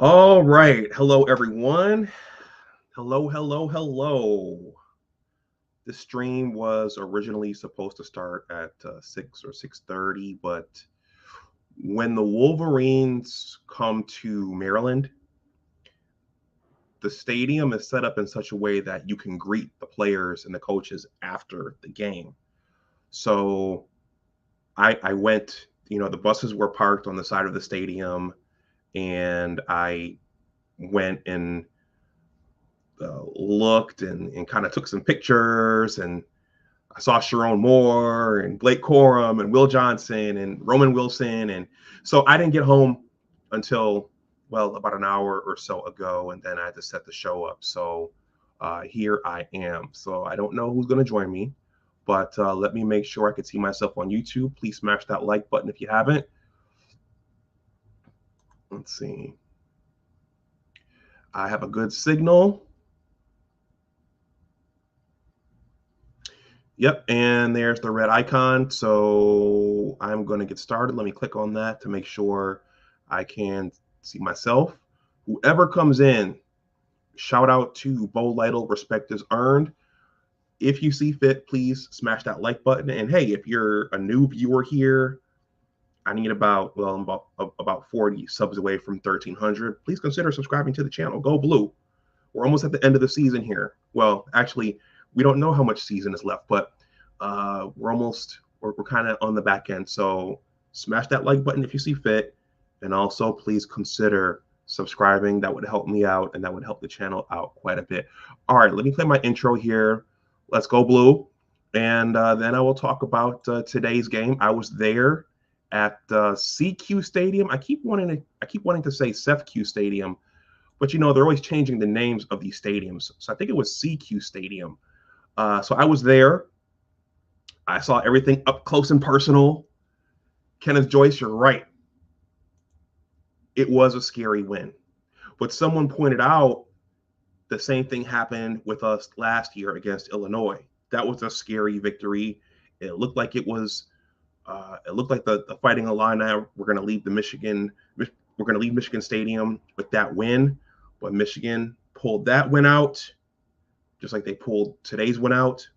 All right. Hello, everyone. Hello, hello, hello. This stream was originally supposed to start at 6 or 6:30, but when the Wolverines come to Maryland, the stadium is set up in such a way that you can greet the players and the coaches after the game. So I went, the buses were parked on the side of the stadium, and I went and looked and kind of took some pictures, and I saw Sharon Moore and Blake Corum and Will Johnson and Roman Wilson. And so I didn't get home until, well, about an hour or so ago. And then I had to set the show up. So here I am. So I don't know who's going to join me, but let me make sure I can see myself on YouTube. Please smash that like button if you haven't. Let's see. I have a good signal. Yep, and there's the red icon. So I'm going to get started. Let me click on that to make sure I can see myself. Whoever comes in, shout out to Bo Lytle. Respect is earned. If you see fit, please smash that like button. And hey, if you're a new viewer here, I need about 40 subs away from 1,300. Please consider subscribing to the channel. Go Blue. We're almost at the end of the season here. Well, actually, we don't know how much season is left, but we're kind of on the back end. So smash that like button if you see fit, and also please consider subscribing. That would help me out, and that would help the channel out quite a bit. All right, let me play my intro here. Let's go Blue, and then I will talk about today's game. I was there at CQ Stadium. I keep wanting to say SEFQ Stadium, but they're always changing the names of these stadiums. So I think it was CQ Stadium. So I was there. I saw everything up close and personal. Kenneth Joyce, you're right. It was a scary win. But someone pointed out the same thing happened with us last year against Illinois. That was a scary victory. It looked like it was. It looked like the Fighting Illini were going to leave Michigan Stadium with that win, but Michigan pulled that win out, just like they pulled today's win out.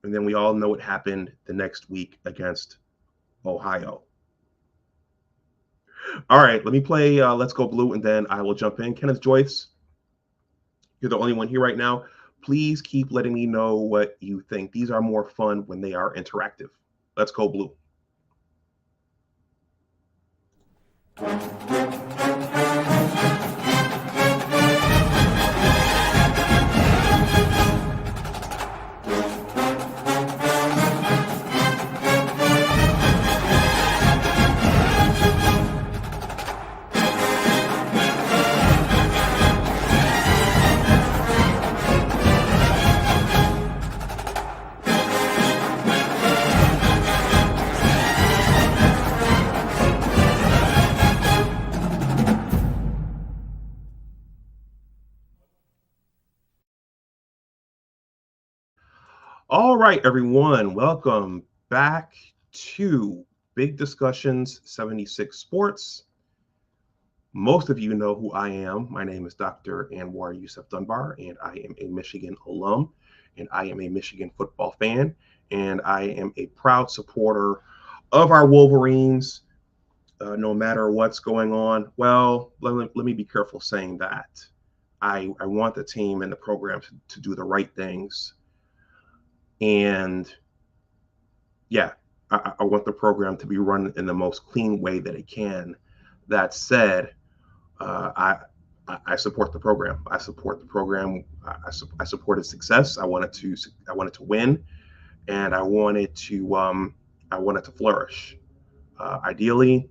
And then we all know what happened the next week against Ohio. All right, let me play Let's Go Blue, and then I will jump in. Kenneth Joyce, you're the only one here right now. Please keep letting me know what you think. These are more fun when they are interactive. Let's go Blue. All right, everyone, welcome back to Big Discussions 76 Sports. Most of you know who I am. My name is Dr. Anwar Yusuf Dunbar, and I am a Michigan alum, and I am a Michigan football fan, and I am a proud supporter of our Wolverines, no matter what's going on. Well, let me be careful saying that. I want the team and the program to do the right things. And yeah, I want the program to be run in the most clean way that it can. That said, I support the program. I support the program. I support its success. I want it to win, and I want it to flourish. Ideally,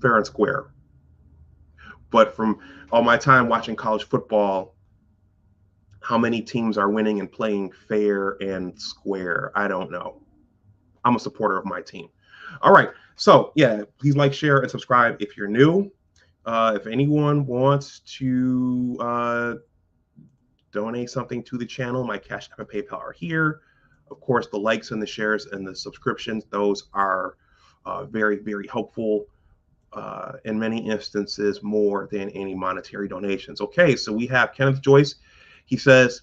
fair and square. But from all my time watching college football, how many teams are winning and playing fair and square? I don't know. I'm a supporter of my team. All right. So yeah, please like, share, and subscribe if you're new. If anyone wants to donate something to the channel, my Cash App and PayPal are here. Of course, the likes and the shares and the subscriptions, those are very, very helpful. in many instances more than any monetary donations. Okay, so we have Kenneth Joyce. He says,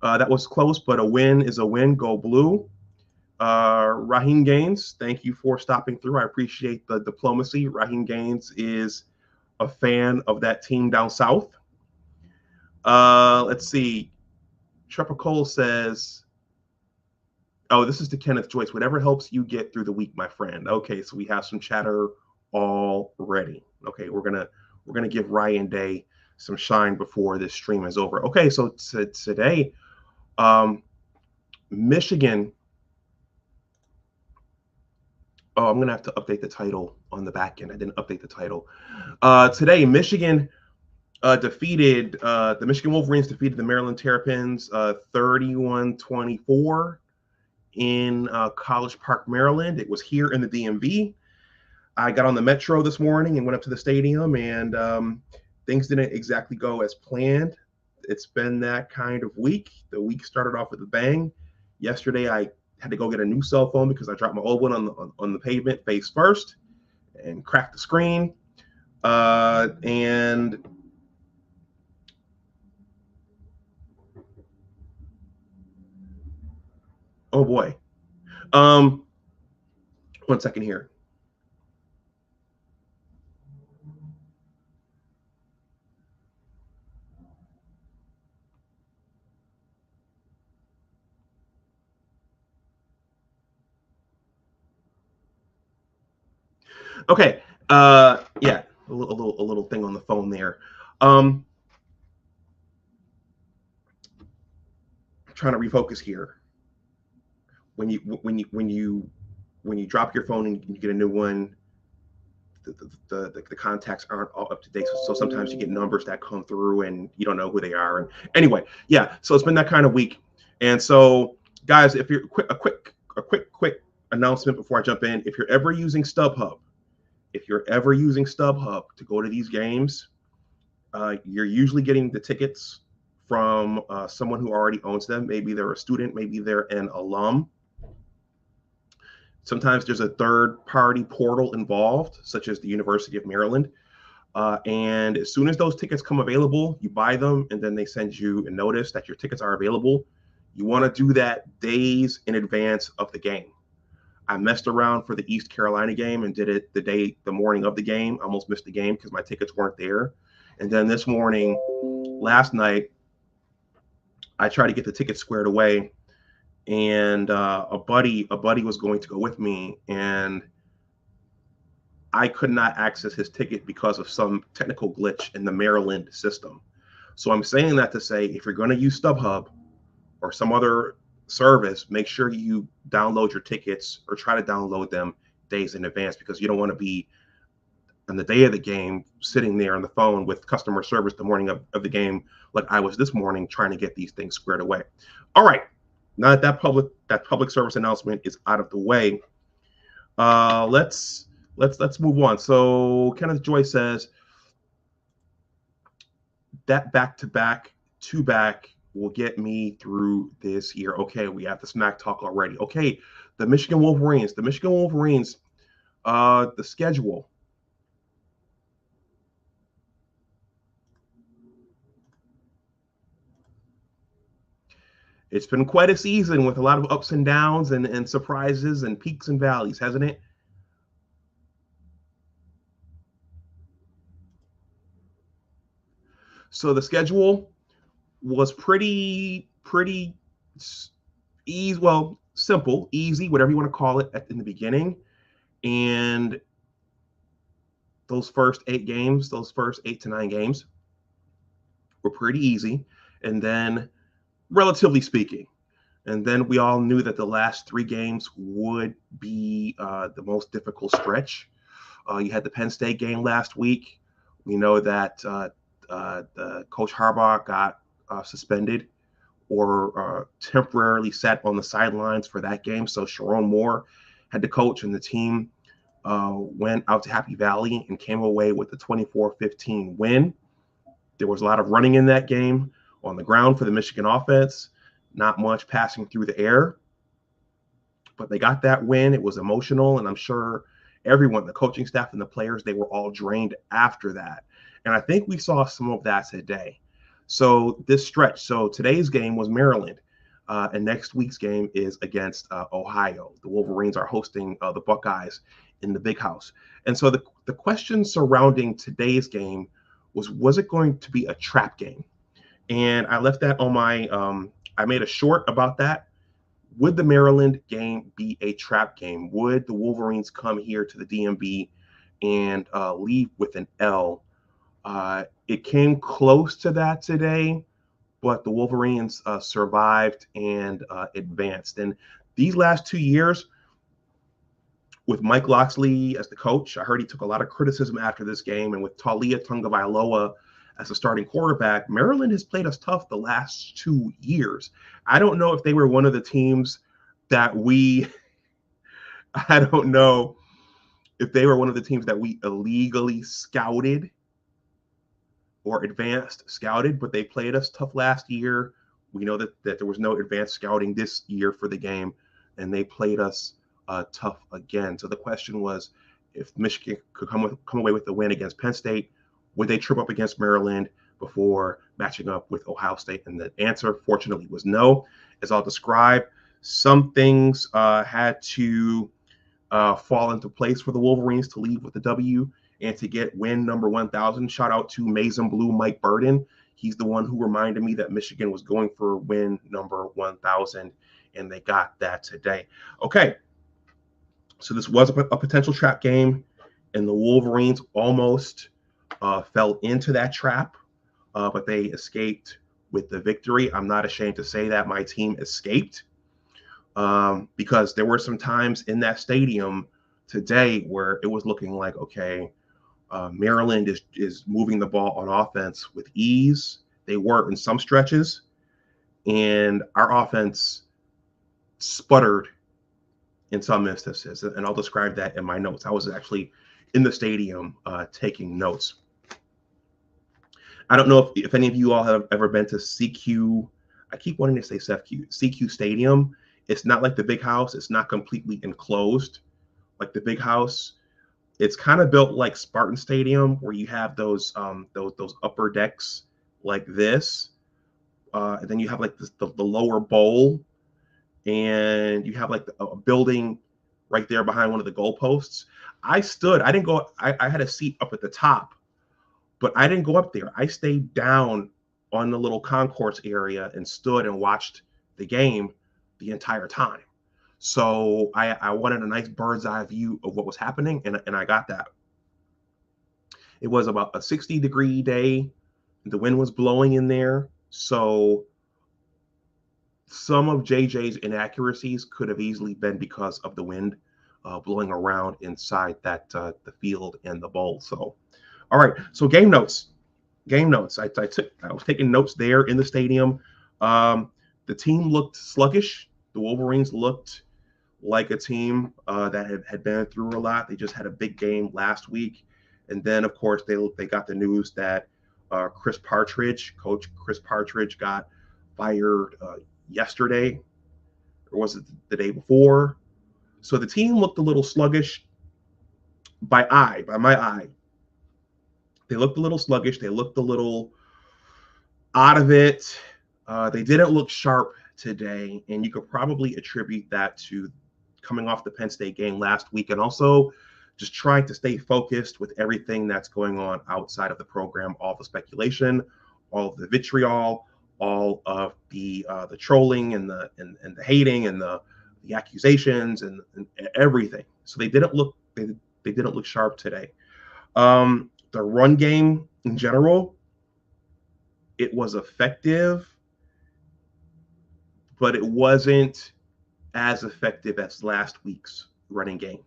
that was close, but a win is a win. Go Blue. Raheem Gaines, thank you for stopping through. I appreciate the diplomacy. Raheem Gaines is a fan of that team down south. Let's see. Treppa Cole says, oh, this is to Kenneth Joyce. Whatever helps you get through the week, my friend. Okay, so we have some chatter already. Okay, we're gonna give Ryan Day some shine before this stream is over. Okay, so today, Michigan. Oh, I'm gonna have to update the title on the back end. I didn't update the title. Today, Michigan defeated the Michigan Wolverines defeated the Maryland Terrapins 31-24 in College Park, Maryland. It was here in the DMV. I got on the Metro this morning and went up to the stadium, and things didn't exactly go as planned. It's been that kind of week. The week started off with a bang. Yesterday, I had to go get a new cell phone because I dropped my old one on the pavement face first and cracked the screen. And oh boy. 1 second here. Okay. Yeah, a little thing on the phone there. I'm trying to refocus here. When you drop your phone and you get a new one, the contacts aren't all up to date. So sometimes you get numbers that come through and you don't know who they are. And anyway, yeah. So it's been that kind of week. And so, guys, if you're a quick announcement before I jump in, if you're ever using StubHub to go to these games, you're usually getting the tickets from someone who already owns them. Maybe they're a student, maybe they're an alum. Sometimes there's a third-party portal involved, such as the University of Maryland. And as soon as those tickets come available, you buy them, and then they send you a notice that your tickets are available. You want to do that days in advance of the game. I messed around for the East Carolina game and did it the morning of the game. I almost missed the game because my tickets weren't there. And then this morning, last night, I tried to get the tickets squared away, and a buddy was going to go with me, and I could not access his ticket because of some technical glitch in the Maryland system. So I'm saying that to say, if you're going to use StubHub or some other service, make sure you download your tickets or try to download them days in advance, because you don't want to be on the day of the game sitting there on the phone with customer service the morning of the game, like I was this morning, trying to get these things squared away. All right, now that public service announcement is out of the way, let's move on. So Kenneth Joy says that back-to-back will get me through this year. Okay, we have the smack talk already. Okay, the Michigan Wolverines, the schedule. It's been quite a season with a lot of ups and downs and surprises and peaks and valleys, hasn't it? So the schedule was pretty easy, well, simple, easy, whatever you want to call it in the beginning. And those first 8 to 9 games were pretty easy. And then, relatively speaking, and then we all knew that the last 3 games would be the most difficult stretch. You had the Penn State game last week. We know that Coach Harbaugh got suspended or temporarily sat on the sidelines for that game. So Sharon Moore had to coach, and the team went out to Happy Valley and came away with a 24-15 win. There was a lot of running in that game on the ground for the Michigan offense, not much passing through the air, but they got that win. It was emotional, and I'm sure everyone, the coaching staff and the players, they were all drained after that. And I think we saw some of that today. So this stretch, so today's game was Maryland. And next week's game is against Ohio. The Wolverines are hosting the Buckeyes in the Big House. And so the question surrounding today's game was it going to be a trap game? And I left that on my, I made a short about that. Would the Maryland game be a trap game? Would the Wolverines come here to the DMV and leave with an L? It came close to that today, but the Wolverines survived and advanced. And these last 2 years, with Mike Locksley as the coach, I heard he took a lot of criticism after this game, and with Talia Tungavailoa as a starting quarterback, Maryland has played us tough the last 2 years. I don't know if they were one of the teams that I don't know if they were one of the teams that we illegally scouted or advanced scouted, but they played us tough last year. We know that there was no advanced scouting this year for the game, and they played us tough again. So the question was, if Michigan could come away with the win against Penn State, would they trip up against Maryland before matching up with Ohio State? And the answer, fortunately, was no. As I'll describe, some things had to fall into place for the Wolverines to leave with the W and to get win number 1,000. Shout out to Maize and Blue Mike Burden. He's the one who reminded me that Michigan was going for win number 1,000, and they got that today. Okay, so this was a potential trap game, and the Wolverines almost fell into that trap, but they escaped with the victory. I'm not ashamed to say that my team escaped because there were some times in that stadium today where it was looking like, okay, Maryland is moving the ball on offense with ease. They were in some stretches, and our offense sputtered in some instances, and I'll describe that in my notes. I was actually in the stadium taking notes. I don't know if any of you all have ever been to CQ. I keep wanting to say CQ Stadium. It's not like the Big House. It's not completely enclosed like the Big House. It's kind of built like Spartan Stadium, where you have those upper decks like this, and then you have like the lower bowl, and you have like a building right there behind one of the goalposts. I didn't go. I had a seat up at the top, but I didn't go up there. I stayed down on the little concourse area and stood and watched the game the entire time. So I wanted a nice bird's eye view of what was happening, and I got that. It was about a 60-degree day. The wind was blowing in there. So some of JJ's inaccuracies could have easily been because of the wind blowing around inside that the field and the bowl. So, all right. So game notes. I was taking notes there in the stadium. The team looked sluggish. The Wolverines looked like a team that had been through a lot. They just had a big game last week. And then, of course, they got the news that Coach Chris Partridge got fired yesterday, or was it the day before? So the team looked a little sluggish by my eye. They looked a little sluggish. They looked a little out of it. They didn't look sharp today, and you could probably attribute that to coming off the Penn State game last week, and also just trying to stay focused with everything that's going on outside of the program, all the speculation, all of the vitriol, all of the trolling and the hating and the accusations and everything. So they didn't look sharp today. The run game in general, it was effective, but it wasn't as effective as last week's running game.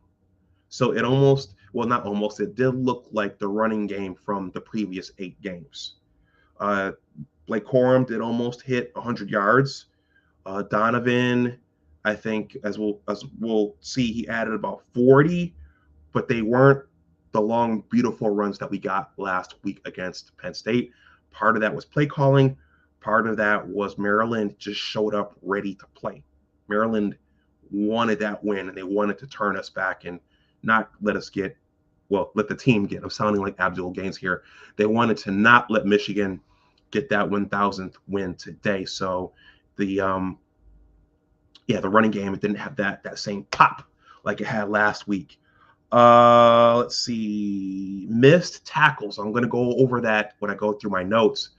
So it it did look like the running game from the previous 8 games. Blake Corum did almost hit 100 yards. Donovan, I think, as we'll see, he added about 40, but they weren't the long, beautiful runs that we got last week against Penn State. Part of that was play calling. Part of that was Maryland just showed up ready to play. Maryland wanted that win, and they wanted to turn us back and not let us get, well, let the team get, I'm sounding like Abdul Gaines here. They wanted to not let Michigan get that 1,000th win today. So the running game, it didn't have that same pop like it had last week. Let's see, missed tackles. I'm going to go over that when I go through my notes.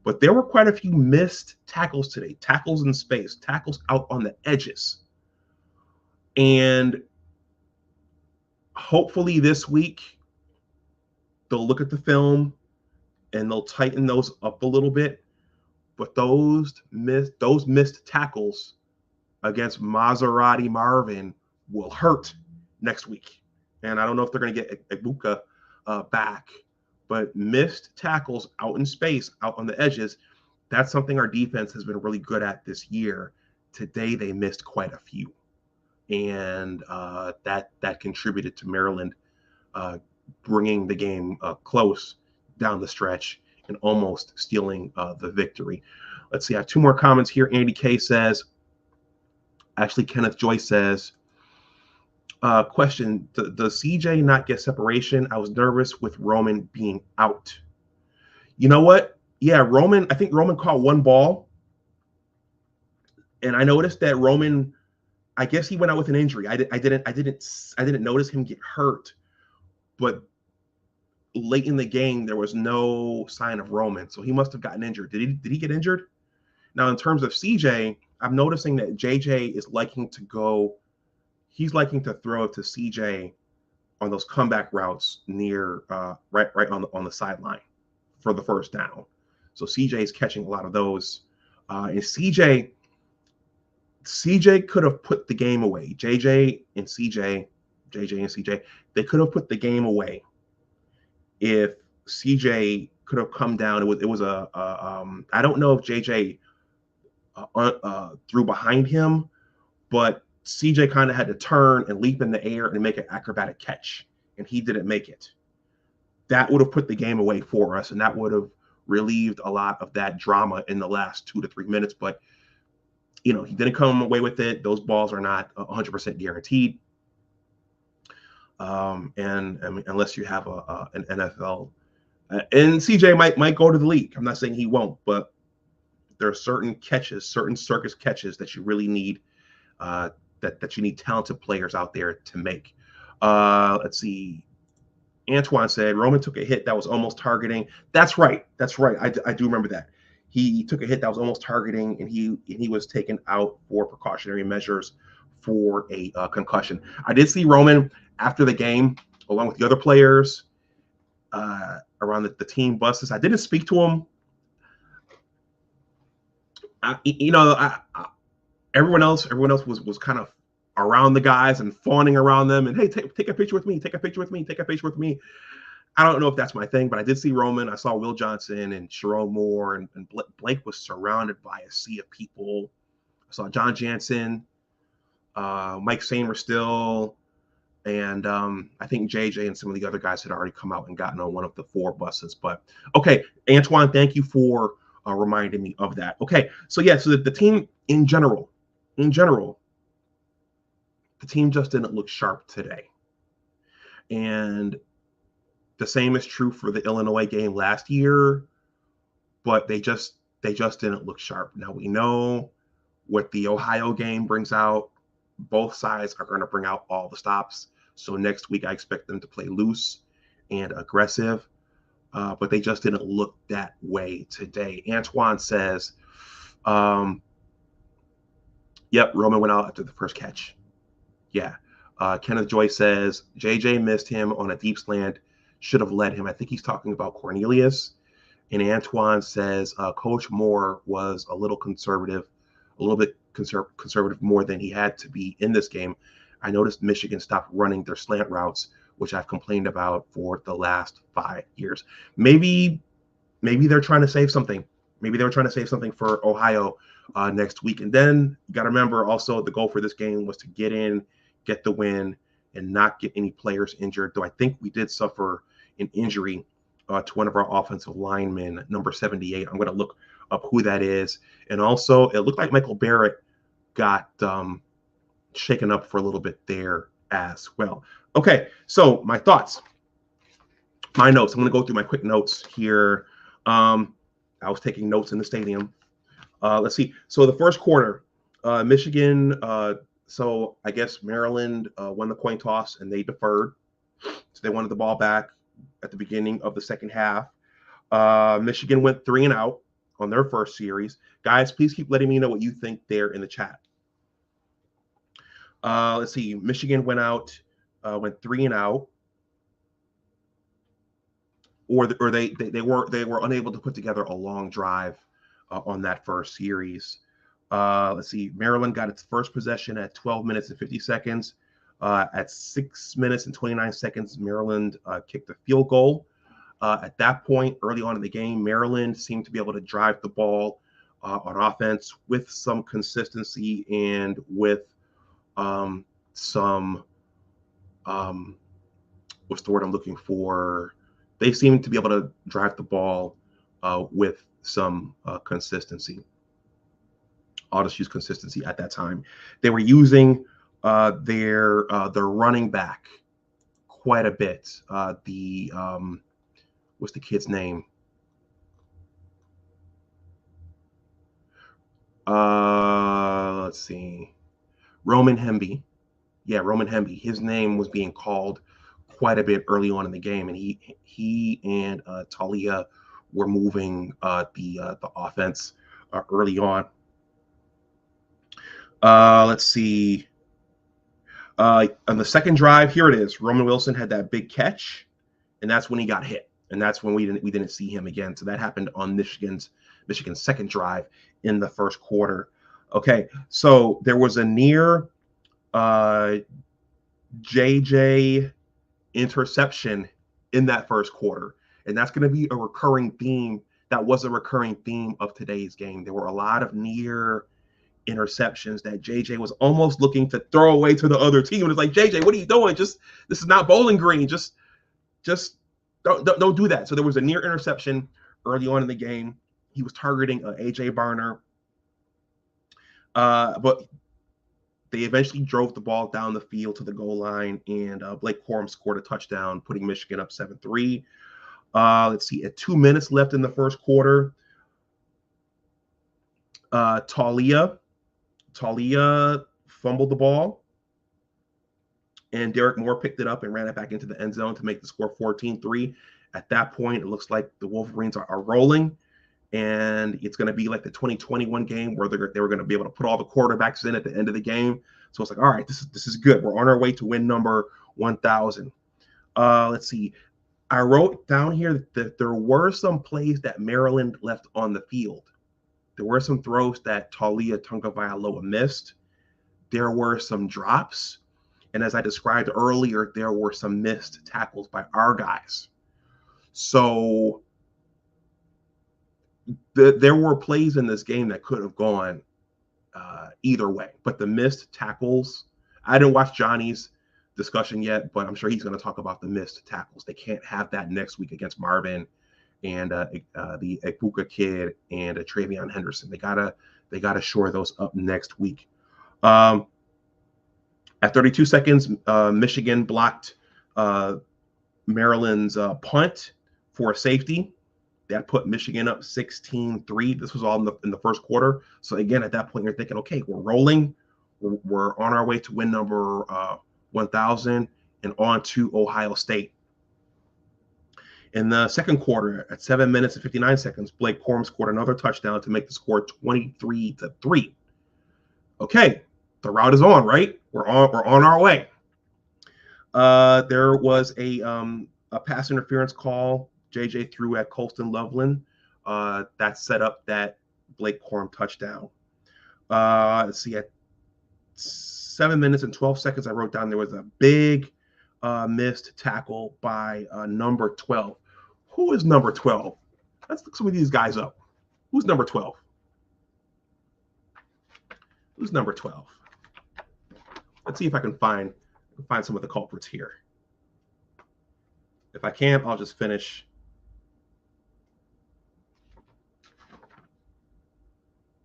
But there were quite a few missed tackles today, tackles in space, tackles out on the edges. And hopefully this week, they'll look at the film and they'll tighten those up a little bit. But those missed tackles against Maserati Marvin will hurt next week. And I don't know if they're going to get Ibuka back, but missed tackles out in space, out on the edges, that's something our defense has been really good at this year. Today, they missed quite a few. And that contributed to Maryland bringing the game close down the stretch and almost stealing the victory. Let's see, I have two more comments here. Andy K says, actually, Kenneth Joyce says, question, does CJ not get separation? I was nervous with Roman being out. You know what? Yeah, I think Roman caught one ball. And I noticed that Roman, I guess he went out with an injury. I didn't notice him get hurt. But late in the game, there was no sign of Roman. So he must have gotten injured. Did he get injured? Now, in terms of CJ, I'm noticing that JJ is liking to go. He's liking to throw it to CJ on those comeback routes near right on the sideline for the first down. So CJ is catching a lot of those. And CJ could have put the game away. JJ and CJ, they could have put the game away if CJ could have come down. It was I don't know if JJ threw behind him, but CJ kind of had to turn and leap in the air and make an acrobatic catch, and he didn't make it. That would have put the game away for us, and that would have relieved a lot of that drama in the last 2 to 3 minutes. But, he didn't come away with it. Those balls are not 100% guaranteed. And I mean, unless you have an NFL, and CJ might go to the league. I'm not saying he won't, but there are certain circus catches that you really need, that you need talented players out there to make. Let's see. Antoine said Roman took a hit that was almost targeting. That's right. I do remember that. He took a hit that was almost targeting, and he was taken out for precautionary measures for a concussion. I did see Roman after the game, along with the other players around the team buses. I didn't speak to him. Everyone else was kind of around the guys and fawning around them and, hey, take a picture with me, take a picture with me. I don't know if that's my thing, but I did see Roman. I saw Will Johnson and Sharon Moore, and Blake was surrounded by a sea of people. I saw John Jansen, Mike Samer still, and I think JJ and some of the other guys had already come out and gotten on one of the 4 buses. But okay, Antoine, thank you for reminding me of that. Okay, so the team in general, the team just didn't look sharp today. And the same is true for the Illinois game last year, but they just didn't look sharp. Now we know what the Ohio game brings out. Both sides are going to bring out all the stops. So next week I expect them to play loose and aggressive, but they just didn't look that way today. Antoine says, yep, Roman went out after the first catch. Yeah. Kenneth Joyce says, JJ missed him on a deep slant, should have led him. I think he's talking about Cornelius. And Antoine says, Coach Moore was a little bit conservative more than he had to be in this game. I noticed Michigan stopped running their slant routes, which I've complained about for the last 5 years. Maybe they're trying to save something. Maybe they were trying to save something for Ohio next week. And then you got to remember also the goal for this game was to get in, get the win, and not get any players injured, though I think we did suffer an injury to one of our offensive linemen, number 78. I'm going to look up who that is. And also, it looked like Michael Barrett got shaken up for a little bit there as well. Okay, so my thoughts, my notes. I'm going to go through my quick notes here. I was taking notes in the stadium. Let's see. So the first quarter, Michigan. So I guess Maryland won the coin toss and they deferred. So they wanted the ball back at the beginning of the second half. Michigan went 3-and-out on their first series. Guys, please keep letting me know what you think there in the chat. Let's see. Michigan went 3-and-out, or they were unable to put together a long drive on that first series. Let's see. Maryland got its first possession at 12 minutes and 50 seconds. At 6 minutes and 29 seconds, Maryland kicked a field goal. At that point, early on in the game, Maryland seemed to be able to drive the ball on offense with some consistency and with some what's the word I'm looking for? They seemed to be able to drive the ball with some consistency. I'll just use consistency at that time. They were using their running back quite a bit. What's the kid's name? Let's see. Roman Hemby. Yeah, Roman Hemby. His name was being called quite a bit early on in the game, and he and Talia were moving the offense early on. Let's see. On the second drive, here it is. Roman Wilson had that big catch, and that's when he got hit, and that's when we didn't see him again. So that happened on Michigan's second drive in the first quarter. Okay, so there was a near JJ interception in that first quarter, and that's going to be a recurring theme. That was a recurring theme of today's game. There were a lot of near interceptions that JJ was almost looking to throw away to the other team. It's like, JJ, what are you doing? This is not Bowling Green. Just don't do that. So there was a near interception early on in the game. He was targeting AJ Barner, but they eventually drove the ball down the field to the goal line, and Blake Corum scored a touchdown, putting Michigan up 7-3. Let's see, at 2 minutes left in the first quarter, Talia fumbled the ball, and Derek Moore picked it up and ran it back into the end zone to make the score 14-3. At that point, it looks like the Wolverines are rolling, and it's going to be like the 2021 game where they were going to be able to put all the quarterbacks in at the end of the game. So it's like, all right, this is good. We're on our way to win number 1,000. Let's see. I wrote down here that there were some plays that Maryland left on the field. There were some throws that Talia Tagovailoa missed. There were some drops. And as I described earlier, there were some missed tackles by our guys. So there were plays in this game that could have gone either way. But the missed tackles, I didn't watch Johnny's discussion yet, but I'm sure he's going to talk about the missed tackles. They can't have that next week against Marvin and the Ekbuka kid and Travion Henderson. They gotta shore those up next week. At 32 seconds, Michigan blocked Maryland's punt for a safety. That put Michigan up 16-3. This was all in the first quarter. So again, at that point, you're thinking, okay, we're rolling. We're on our way to win number 1,000 and on to Ohio State. In the second quarter, at 7 minutes and 59 seconds, Blake Corum scored another touchdown to make the score 23-3. Okay, the route is on, right? We're on our way. There was a pass interference call JJ threw at Colston Loveland that set up that Blake Corum touchdown. Let's see, at 7 minutes and 12 seconds, I wrote down there was a big missed tackle by number 12. Who is number 12? Let's look some of these guys up. Who's number 12? Who's number 12? Let's see if I can find some of the culprits here. If I can't, I'll just finish.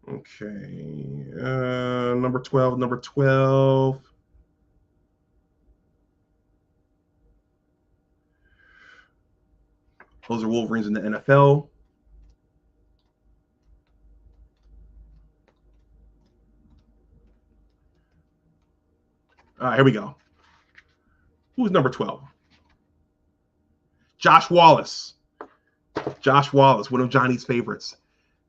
Okay, number 12. Those are Wolverines in the NFL. All right, here we go. Who's number 12? Josh Wallace. Josh Wallace, one of Johnny's favorites.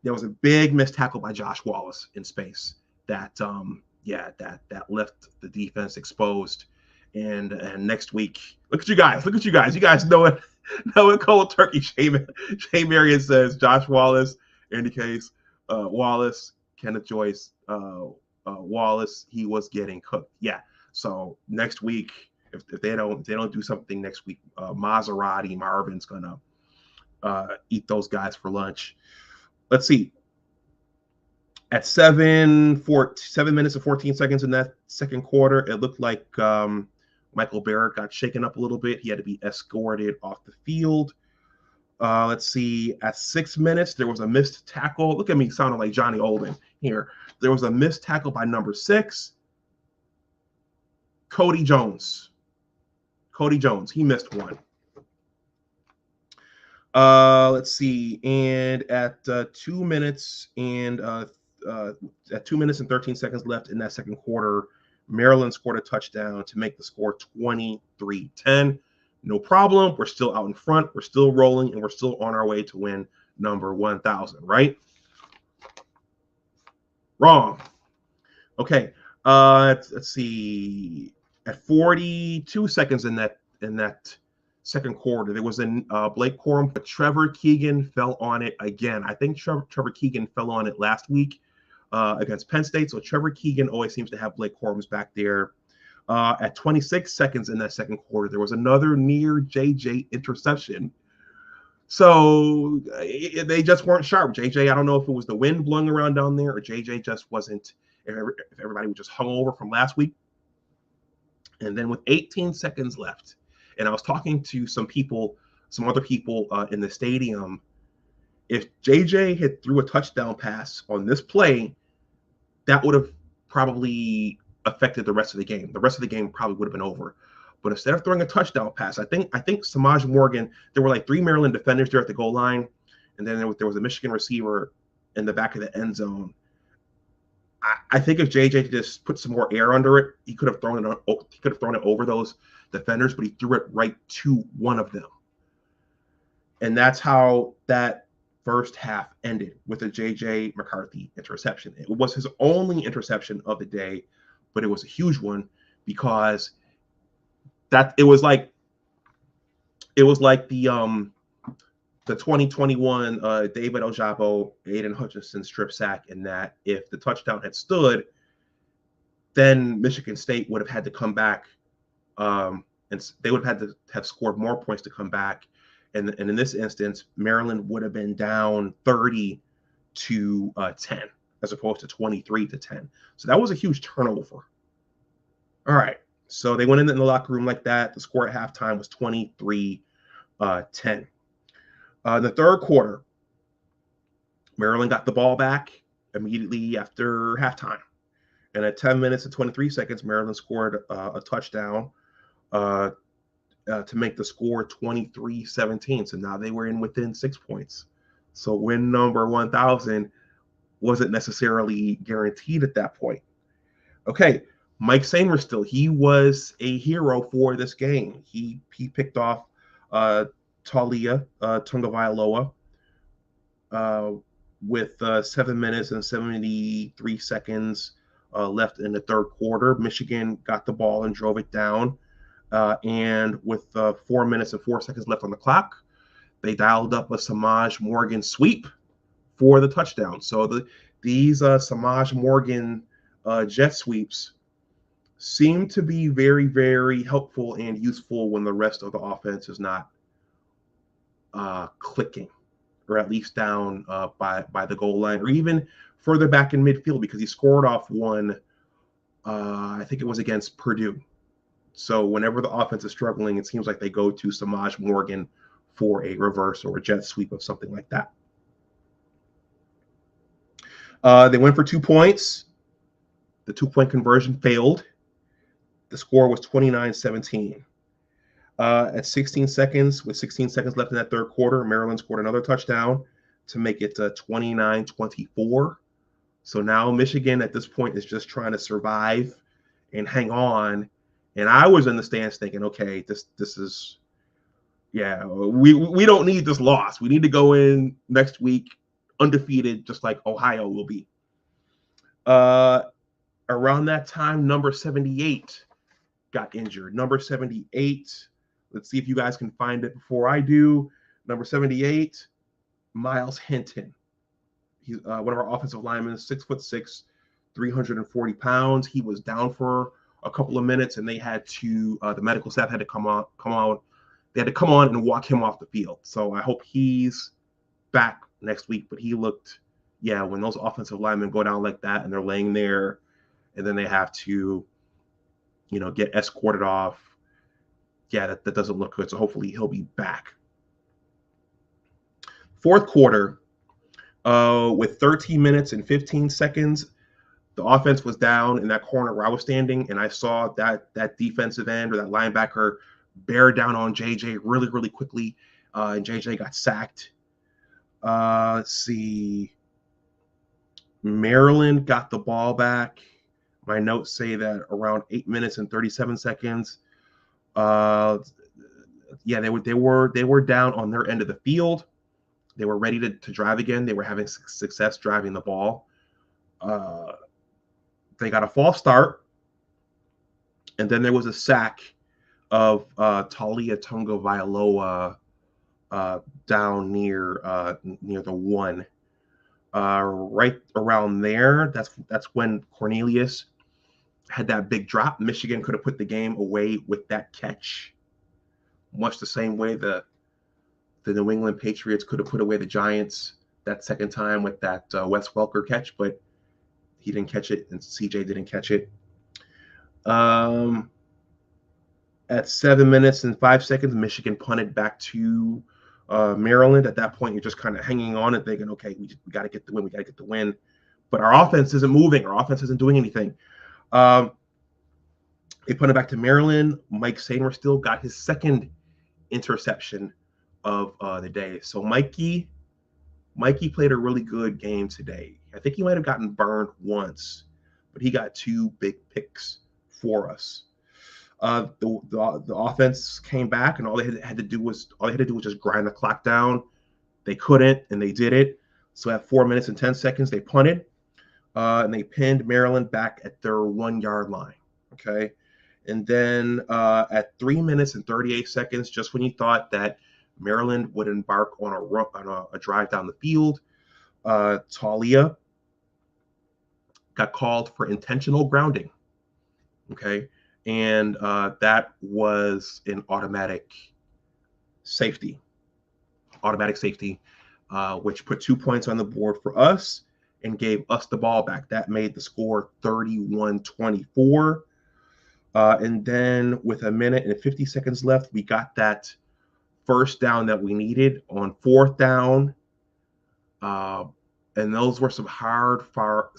There was a big missed tackle by Josh Wallace in space that that left the defense exposed. And next week, look at you guys. You guys know it cold turkey. Shane Marion says Josh Wallace, Andy Case, Wallace, Kenneth Joyce, Wallace, he was getting cooked. Yeah. So next week, if they don't do something next week, Maserati Marvin's gonna eat those guys for lunch. Let's see. At 7 minutes and 14 seconds in that second quarter, it looked like Michael Barrett got shaken up a little bit. He had to be escorted off the field. Let's see. At 6 minutes, there was a missed tackle. Look at me sounding like Johnny Olden here. There was a missed tackle by number 6, Cody Jones. He missed one. Let's see. And at 2 minutes and 2 minutes and 13 seconds left in that second quarter, Maryland scored a touchdown to make the score 23-10. No problem. We're still out in front. We're still rolling, and we're still on our way to win number 1,000, right? Wrong. Okay. Let's see. At 42 seconds in that second quarter, there was a Blake Corum, but Trevor Keegan fell on it again. I think Trevor Keegan fell on it last week against Penn State. So Trevor Keegan always seems to have Blake Corum's back there. At 26 seconds in that second quarter, there was another near JJ interception. So they just weren't sharp. JJ, I don't know if it was the wind blowing around down there or JJ just wasn't, if everybody was just hung over from last week. And then with 18 seconds left, and I was talking to some other people in the stadium, if JJ had threw a touchdown pass on this play, that would have probably affected the rest of the game. The rest of the game probably would have been over. But instead of throwing a touchdown pass, I think Samaj Morgan, there were like 3 Maryland defenders there at the goal line, and then there was a Michigan receiver in the back of the end zone. I think if JJ just put some more air under it, he could have thrown it over those defenders, but he threw it right to one of them. And that's how that first half ended, with a JJ McCarthy interception. It was his only interception of the day, but it was a huge one because it was like the 2021 David Ojabo, Aiden Hutchinson strip sack, in that if the touchdown had stood, then Michigan State would have had to come back, and they would have had to have scored more points to come back. And in this instance, Maryland would have been down 30-10 as opposed to 23-10. So that was a huge turnover. All right. So they went in the locker room like that. The score at halftime was 23-10. The third quarter, Maryland got the ball back immediately after halftime. And at 10 minutes and 23 seconds, Maryland scored a touchdown to make the score 23-17. So now they were in within 6 points. So win number 1,000 wasn't necessarily guaranteed at that point. Okay, Mike Sainristil, he was a hero for this game. He picked off Talia Tungavailoa with 7 minutes and 73 seconds left in the third quarter. Michigan got the ball and drove it down. And with 4 minutes and 4 seconds left on the clock, they dialed up a Samaj Morgan sweep for the touchdown. So these Samaj Morgan jet sweeps seem to be very, very helpful and useful when the rest of the offense is not clicking, or at least down by the goal line, or even further back in midfield, because he scored off one, I think it was against Purdue. So whenever the offense is struggling, it seems like they go to Samaj Morgan for a reverse or a jet sweep of something like that. They went for 2 points. The 2-point conversion failed. The score was 29-17. At 16 seconds, with 16 seconds left in that third quarter, Maryland scored another touchdown to make it 29-24. So now Michigan at this point is just trying to survive and hang on. And I was in the stands thinking, okay, this is, yeah, we don't need this loss. We need to go in next week undefeated, just like Ohio will be. Around that time, number 78 got injured. Number 78, let's see if you guys can find it before I do. Number 78, Miles Hinton. He's one of our offensive linemen, 6'6", 340 pounds. He was down for a couple of minutes, and they had to, the medical staff had to come on. They had to come on and walk him off the field. So I hope he's back next week. But he looked, yeah, when those offensive linemen go down like that and they're laying there, and then they have to, get escorted off. Yeah, that doesn't look good. So hopefully he'll be back. Fourth quarter, with 13 minutes and 15 seconds, the offense was down in that corner where I was standing, and I saw that defensive end or that linebacker bear down on JJ really, really quickly, and JJ got sacked. Let's see. Maryland got the ball back. My notes say that around 8 minutes and 37 seconds. Yeah, they were down on their end of the field. They were ready to drive again. They were having success driving the ball. They got a false start, and then there was a sack of Talia Tonga Vailoa down near the 1. Right around there, that's when Cornelius had that big drop. Michigan could have put the game away with that catch, much the same way the New England Patriots could have put away the Giants that second time with that Wes Welker catch, but he didn't catch it, and CJ didn't catch it. At 7 minutes and 5 seconds, Michigan punted back to Maryland. At that point, you're just kind of hanging on and thinking, okay, we got to get the win. We got to get the win. But our offense isn't moving. Our offense isn't doing anything. They punted back to Maryland. Mike Sainer still got his second interception of the day. So Mikey played a really good game today. I think he might have gotten burned once, but he got 2 big picks for us. The offense came back, and all they had to do was just grind the clock down. They couldn't, and they did it. So at 4 minutes and 10 seconds, they punted, and they pinned Maryland back at their 1-yard line. Okay, and then at 3 minutes and 38 seconds, just when you thought that Maryland would embark on a drive down the field, Talia got called for intentional grounding. Okay. And that was an automatic safety, which put 2 points on the board for us and gave us the ball back. That made the score 31-24. And then with 1 minute and 50 seconds left, we got that first down that we needed on 4th down. And those were some hard fought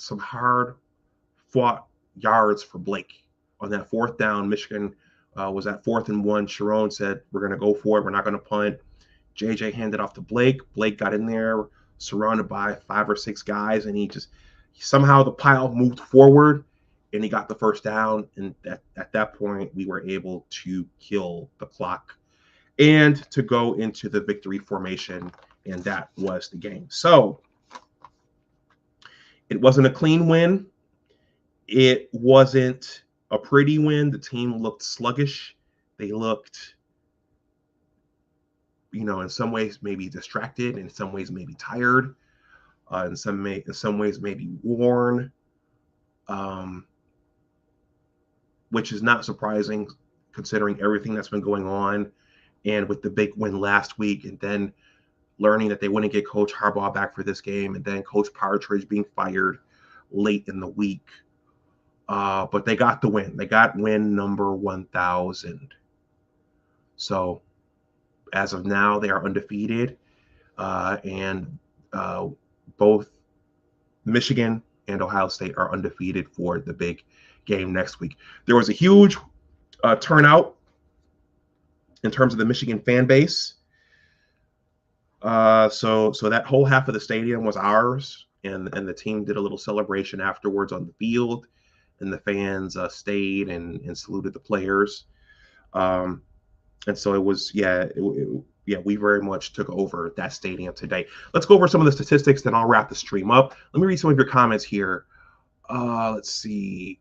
yards for Blake. On that 4th down, Michigan was at 4th and 1. Sharon said, we're going to go for it. We're not going to punt. JJ handed off to Blake. Blake got in there, surrounded by 5 or 6 guys, and somehow the pile moved forward, and he got the first down. And at that point, we were able to kill the clock and to go into the victory formation, and that was the game. So it wasn't a clean win. It wasn't a pretty win. The team looked sluggish. They looked, in some ways maybe distracted, in some ways maybe tired, in some ways maybe worn, which is not surprising considering everything that's been going on, and with the big win last week, and then learning that they wouldn't get Coach Harbaugh back for this game, and then Coach Partridge being fired late in the week. But they got the win. They got win number 1,000. So as of now, they are undefeated. And both Michigan and Ohio State are undefeated for the big game next week. There was a huge turnout in terms of the Michigan fan base. So that whole half of the stadium was ours, and the team did a little celebration afterwards on the field, and the fans stayed and saluted the players. And so it was, yeah, we very much took over that stadium today. Let's go over some of the statistics, then I'll wrap the stream up. Let me read some of your comments here. Let's see.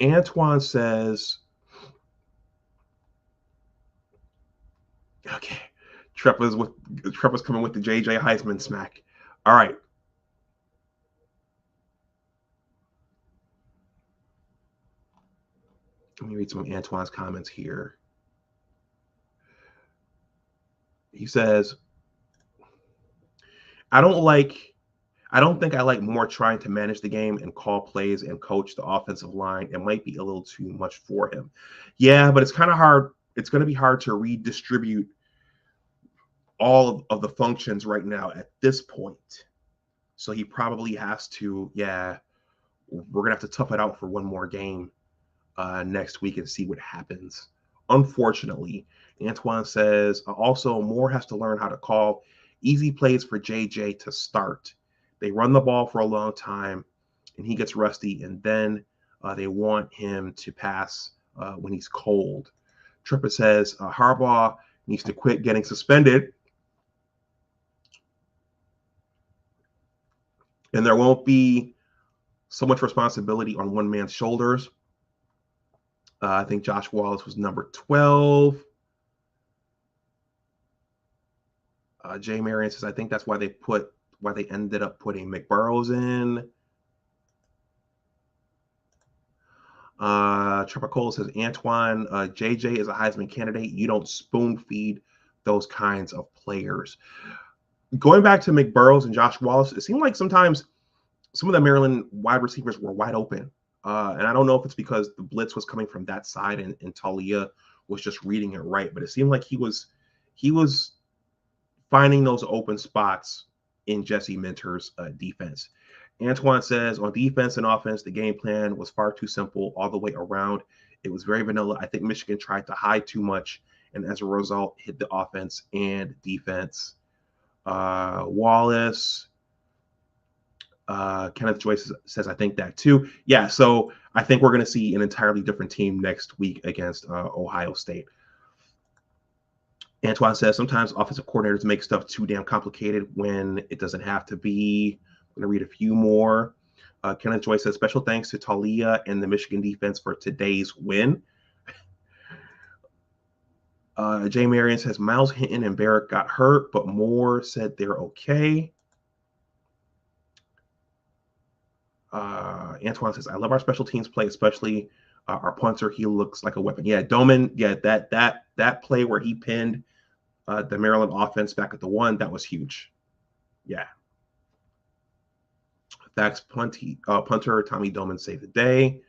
Antoine says, okay, Trepa's coming with the JJ Heisman smack. All right. Let me read some of Antoine's comments here. He says, I don't think I like Moore trying to manage the game and call plays and coach the offensive line. It might be a little too much for him. Yeah, but it's kind of hard. It's going to be hard to redistribute all of the functions right now at this point. So he probably has to, we're going to have to tough it out for one more game next week and see what happens. Unfortunately, Antoine says, also Moore has to learn how to call easy plays for JJ to start. They run the ball for a long time and he gets rusty, and then they want him to pass when he's cold. Trippa says Harbaugh needs to quit getting suspended, and there won't be so much responsibility on one man's shoulders. I think Josh Wallace was number 12. Jay Marion says, I think that's why they ended up putting McBurrows in. Trevor Cole says, Antoine, JJ is a Heisman candidate. You don't spoon feed those kinds of players. Going back to McBurrows and Josh Wallace, it seemed like sometimes some of the Maryland wide receivers were wide open. And I don't know if it's because the blitz was coming from that side and Talia was just reading it right, but it seemed like he was finding those open spots in Jesse Minter's defense. Antoine says, on defense and offense, the game plan was far too simple all the way around. It was very vanilla. I think Michigan tried to hide too much, and as a result, hit the offense and defense. Wallace, Kenneth Joyce says, I think that too. Yeah, so I think we're going to see an entirely different team next week against Ohio State. Antoine says, sometimes offensive coordinators make stuff too damn complicated when it doesn't have to be. I'm going to read a few more. Kenneth Joyce says, special thanks to Talia and the Michigan defense for today's win. Jay Marion says, Miles Hinton and Barrett got hurt, but Moore said they're okay. Antoine says, I love our special teams play, especially our punter. He looks like a weapon. Yeah, Doman, yeah, that play where he pinned the Maryland offense back at the 1, that was huge. Yeah. That's punter Tommy Doman saved the day.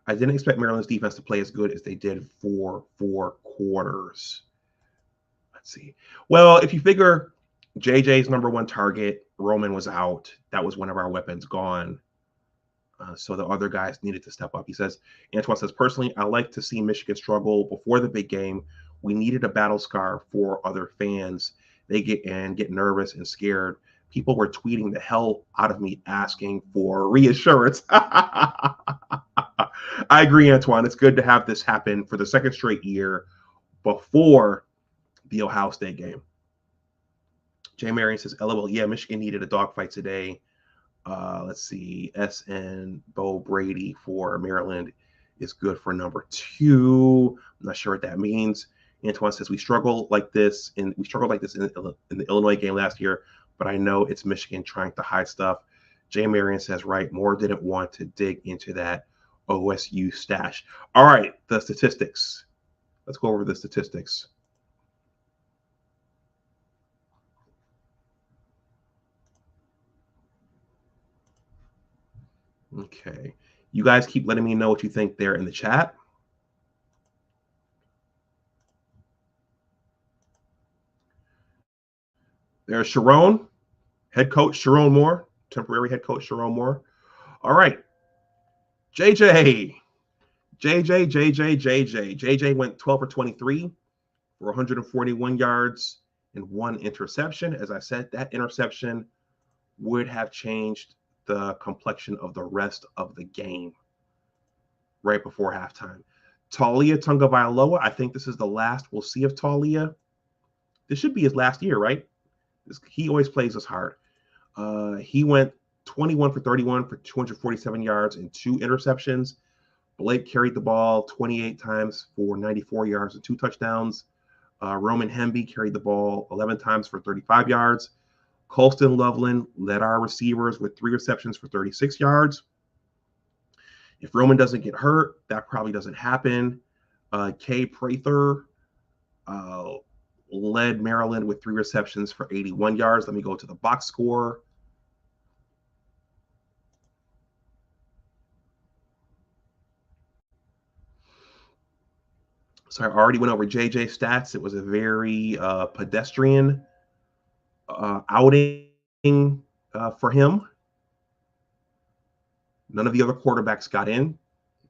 I didn't expect Maryland's defense to play as good as they did for 4 quarters. Let's see. Well, if you figure JJ's number 1 target, Roman was out. That was one of our weapons gone. So the other guys needed to step up. He says, Antoine says, personally, I like to see Michigan struggle before the big game. We needed a battle scar for other fans. They get nervous and scared. People were tweeting the hell out of me asking for reassurance. I agree, Antoine. It's good to have this happen for the second straight year before the Ohio State game. Jay Marion says, LOL, yeah, Michigan needed a dogfight today. Let's see. SN Bo Brady for Maryland is good for number 2. I'm not sure what that means. Antoine says, we struggled like this in the Illinois game last year, but I know it's Michigan trying to hide stuff. Jay Marion says, right, Moore didn't want to dig into that OSU stash. All right, the statistics. Let's go over the statistics. Okay. You guys keep letting me know what you think there in the chat. There's Sharon, head coach Sharon Moore, temporary head coach Sharon Moore. All right. JJ, JJ went 12 for 23 for 141 yards and 1 interception. As I said, that interception would have changed the complexion of the rest of the game right before halftime. Taulia Tagovailoa, I think this is the last we'll see of Taulia. This should be his last year, right? He always plays us hard. He went 21 for 31 for 247 yards and 2 interceptions. Blake carried the ball 28 times for 94 yards and 2 touchdowns. Roman Hemby carried the ball 11 times for 35 yards. Colston Loveland led our receivers with 3 receptions for 36 yards. If Roman doesn't get hurt, that probably doesn't happen. Kay Prather led Maryland with 3 receptions for 81 yards. Let me go to the box score. So I already went over JJ stats. It was a very pedestrian outing for him. None of the other quarterbacks got in.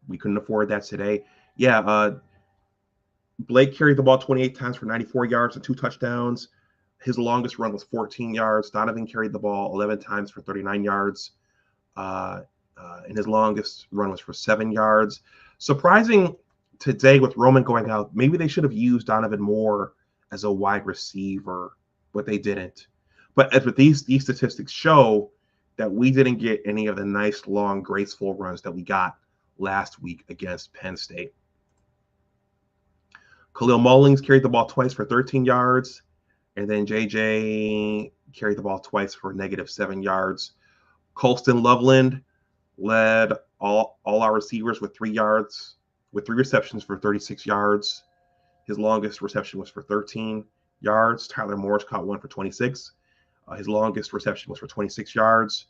We couldn't afford that today. Yeah, Blake carried the ball 28 times for 94 yards and 2 touchdowns. His longest run was 14 yards. Donovan carried the ball 11 times for 39 yards. And his longest run was for 7 yards. Surprising today with Roman going out, maybe they should have used Donovan more as a wide receiver, but they didn't. But as with these statistics show that we didn't get any of the nice, long, graceful runs that we got last week against Penn State. Khalil Mullings carried the ball twice for 13 yards, and then JJ carried the ball twice for -7 yards. Colston Loveland led all our receivers with 3 receptions for 36 yards. His longest reception was for 13 yards. Tyler Morris caught 1 for 26. His longest reception was for 26 yards.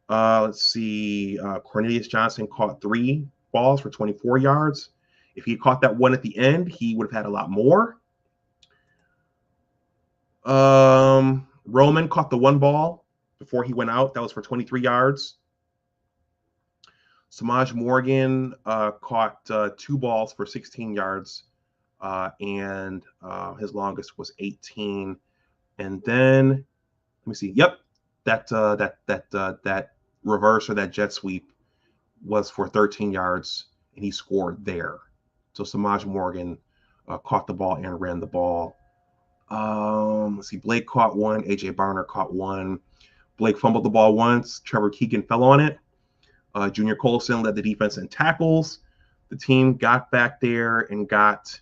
Let's see. Cornelius Johnson caught 3 balls for 24 yards. If he caught that one at the end, he would have had a lot more. Roman caught the 1 ball before he went out. That was for 23 yards. Samaj Morgan caught 2 balls for 16 yards, and his longest was 18. And then, let me see. Yep, that reverse or that jet sweep was for 13 yards, and he scored there. So Samaj Morgan caught the ball and ran the ball. Let's see. Blake caught 1. AJ Barner caught 1. Blake fumbled the ball once. Trevor Keegan fell on it. Junior Colson led the defense in tackles. The team got back there and got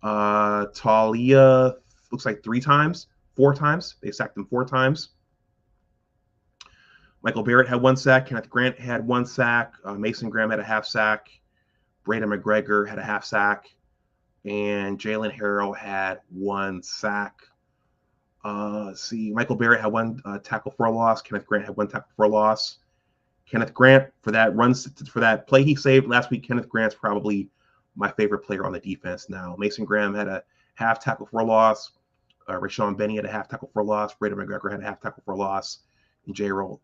Taulia, looks like 4 times. They sacked him 4 times. Michael Barrett had 1 sack. Kenneth Grant had 1 sack. Mason Graham had a half sack. Braden McGregor had a half sack. And Jalen Harrell had 1 sack. Let's see. Michael Barrett had 1 tackle for a loss. Kenneth Grant had 1 tackle for a loss. Kenneth Grant, for that play he saved last week, Kenneth Grant's probably my favorite player on the defense now. Mason Graham had a half tackle for a loss. Rashawn Benny had a half tackle for a loss. Braden McGregor had a half tackle for a loss. And Jalen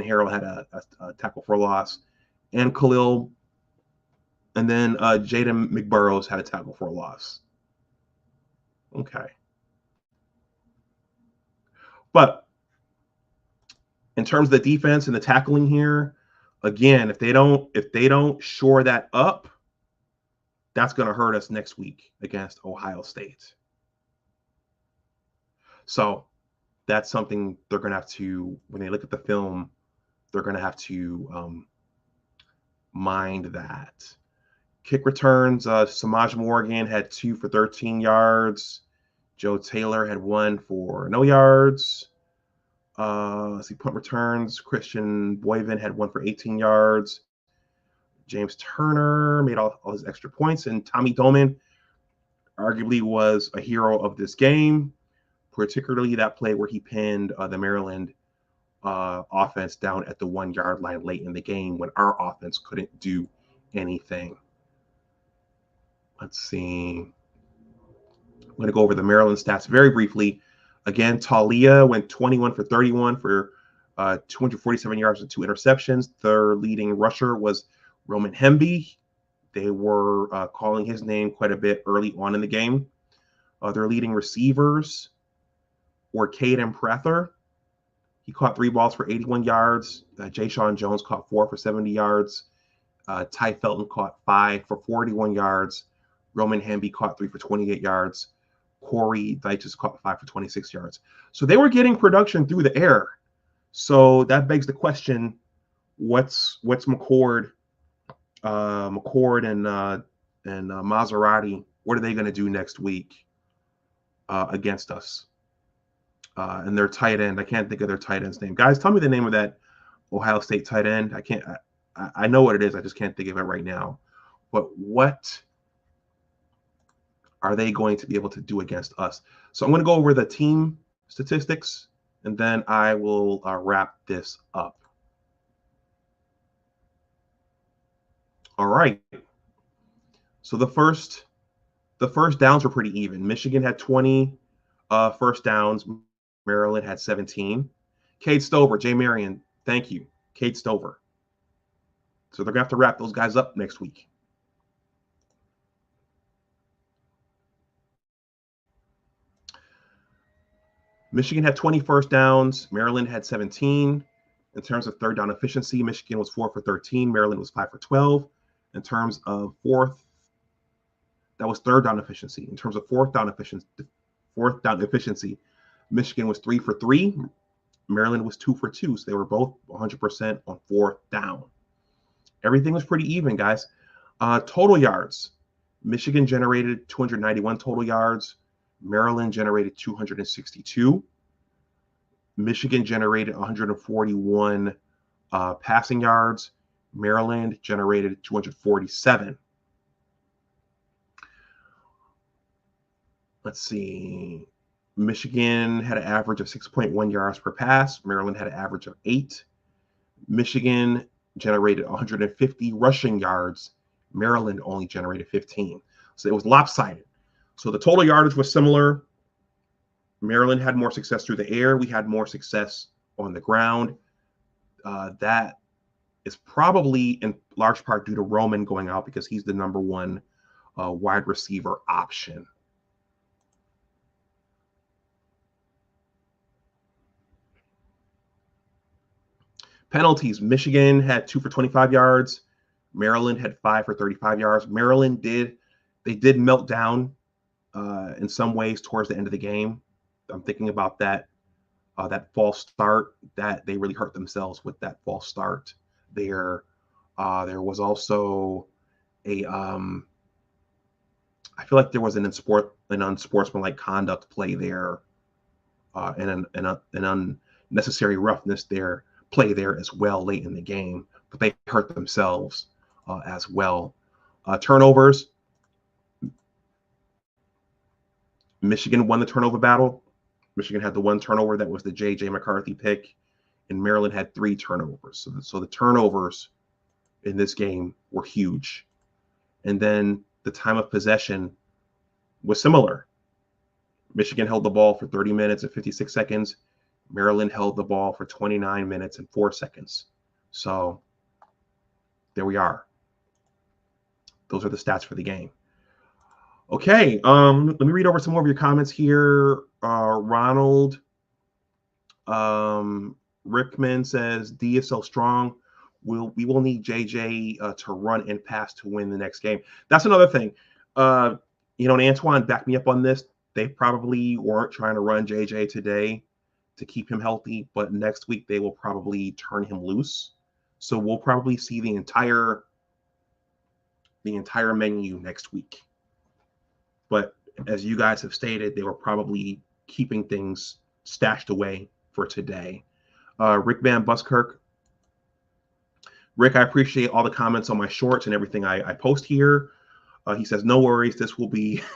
Harrell had a tackle for a loss. And Khalil, and then Jaden McBurrows had a tackle for a loss. Okay. But in terms of the defense and the tackling here, again, if they don't shore that up, that's going to hurt us next week against Ohio State. So that's something they're going to have to, when they look at the film, they're going to have to mind that. Kick returns, Samaj Morgan had 2 for 13 yards. Joe Taylor had 1 for no yards. Let's see, punt returns. Christian Boyvin had 1 for 18 yards. James Turner made all his extra points. And Tommy Doman arguably was a hero of this game, particularly that play where he pinned the Maryland offense down at the 1-yard line late in the game when our offense couldn't do anything. Let's see. I'm going to go over the Maryland stats very briefly. Again, Taulia went 21 for 31 for 247 yards and 2 interceptions. Their leading rusher was Roman Hemby, They were calling his name quite a bit early on in the game. Their leading receivers were Caden Prather. He caught 3 balls for 81 yards. Jay Sean Jones caught 4 for 70 yards. Ty Felton caught 5 for 41 yards. Roman Hamby caught 3 for 28 yards. Corey Deiches caught 5 for 26 yards. So they were getting production through the air. So that begs the question: what's McCord and Maserati? What are they going to do next week against us? And their tight end, I can't think of their tight end's name. Guys, tell me the name of that Ohio State tight end. I know what it is. I just can't think of it right now. But what are they going to be able to do against us? So I'm going to go over the team statistics, and then I will wrap this up. All right. So the first downs were pretty even. Michigan had 20 first downs. Maryland had 17. Cade Stover, Jay Marion, thank you. Cade Stover. So they're going to have to wrap those guys up next week. Michigan had 20 first downs. Maryland had 17. In terms of third down efficiency, Michigan was 4 for 13. Maryland was 5 for 12. In terms of that was third down efficiency. In terms of fourth down efficiency, Michigan was 3 for 3. Maryland was 2 for 2. So they were both 100% on fourth down. Everything was pretty even, guys. Total yards. Michigan generated 291 total yards. Maryland generated 262. Michigan generated 141 passing yards. Maryland generated 247. Let's see. Michigan had an average of 6.1 yards per pass. Maryland had an average of 8. Michigan generated 150 rushing yards. Maryland only generated 15. So it was lopsided. So the total yardage was similar. Maryland had more success through the air. We had more success on the ground. That is probably in large part due to Roman going out, because he's the number one wide receiver option. Penalties. Michigan had 2 for 25 yards. Maryland had 5 for 35 yards. Maryland did melt down in some ways towards the end of the game. I'm thinking about that false start, that they really hurt themselves with that false start. There was also I feel like there was an unsportsmanlike conduct play there, and an unnecessary roughness play there as well late in the game. But they hurt themselves as well. Turnovers. Michigan won the turnover battle. Michigan had the one turnover that was the J.J. McCarthy pick, and Maryland had 3 turnovers. So the turnovers in this game were huge. And then the time of possession was similar. Michigan held the ball for 30 minutes and 56 seconds. Maryland held the ball for 29 minutes and 4 seconds. So there we are. Those are the stats for the game. Okay, let me read over some more of your comments here. Ronald Rickman says, D is so strong. We will need JJ to run and pass to win the next game. That's another thing. And Antoine backed me up on this. They probably weren't trying to run JJ today to keep him healthy, but next week they will probably turn him loose. So we'll probably see the entire menu next week. But as you guys have stated, they were probably keeping things stashed away for today. Rick Van Buskirk. Rick, I appreciate all the comments on my shorts and everything I post here. He says, no worries. This will be –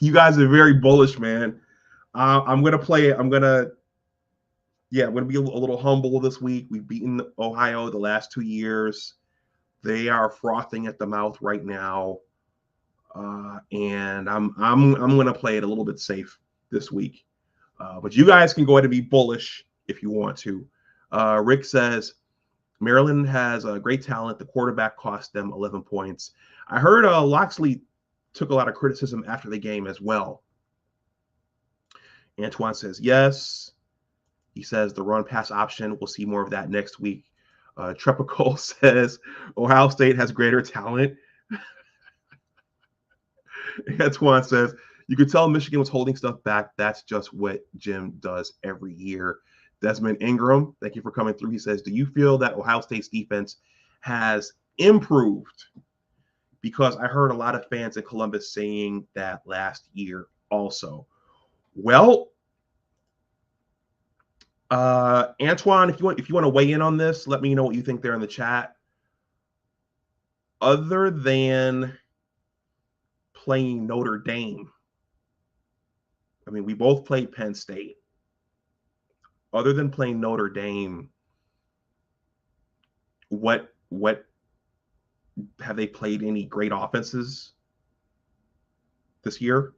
you guys are very bullish, man. I'm going to play it. I'm going to be a little humble this week. We've beaten Ohio the last 2 years. They are frothing at the mouth right now. And I'm going to play it a little bit safe this week. But you guys can go ahead and be bullish if you want to. Rick says, Maryland has a great talent. The quarterback cost them 11 points. I heard Loxley took a lot of criticism after the game as well. Antoine says yes. He says the run pass option, we'll see more of that next week. Trepico says Ohio State has greater talent. Antoine says, you could tell Michigan was holding stuff back. That's just what Jim does every year. Desmond Ingram, thank you for coming through. He says, do you feel that Ohio State's defense has improved? Because I heard a lot of fans in Columbus saying that last year also. Well, Antoine, if you want to weigh in on this, let me know what you think there in the chat. Other than playing Notre Dame, I mean, we both played Penn State. Other than playing Notre Dame, what have they played any great offenses this year?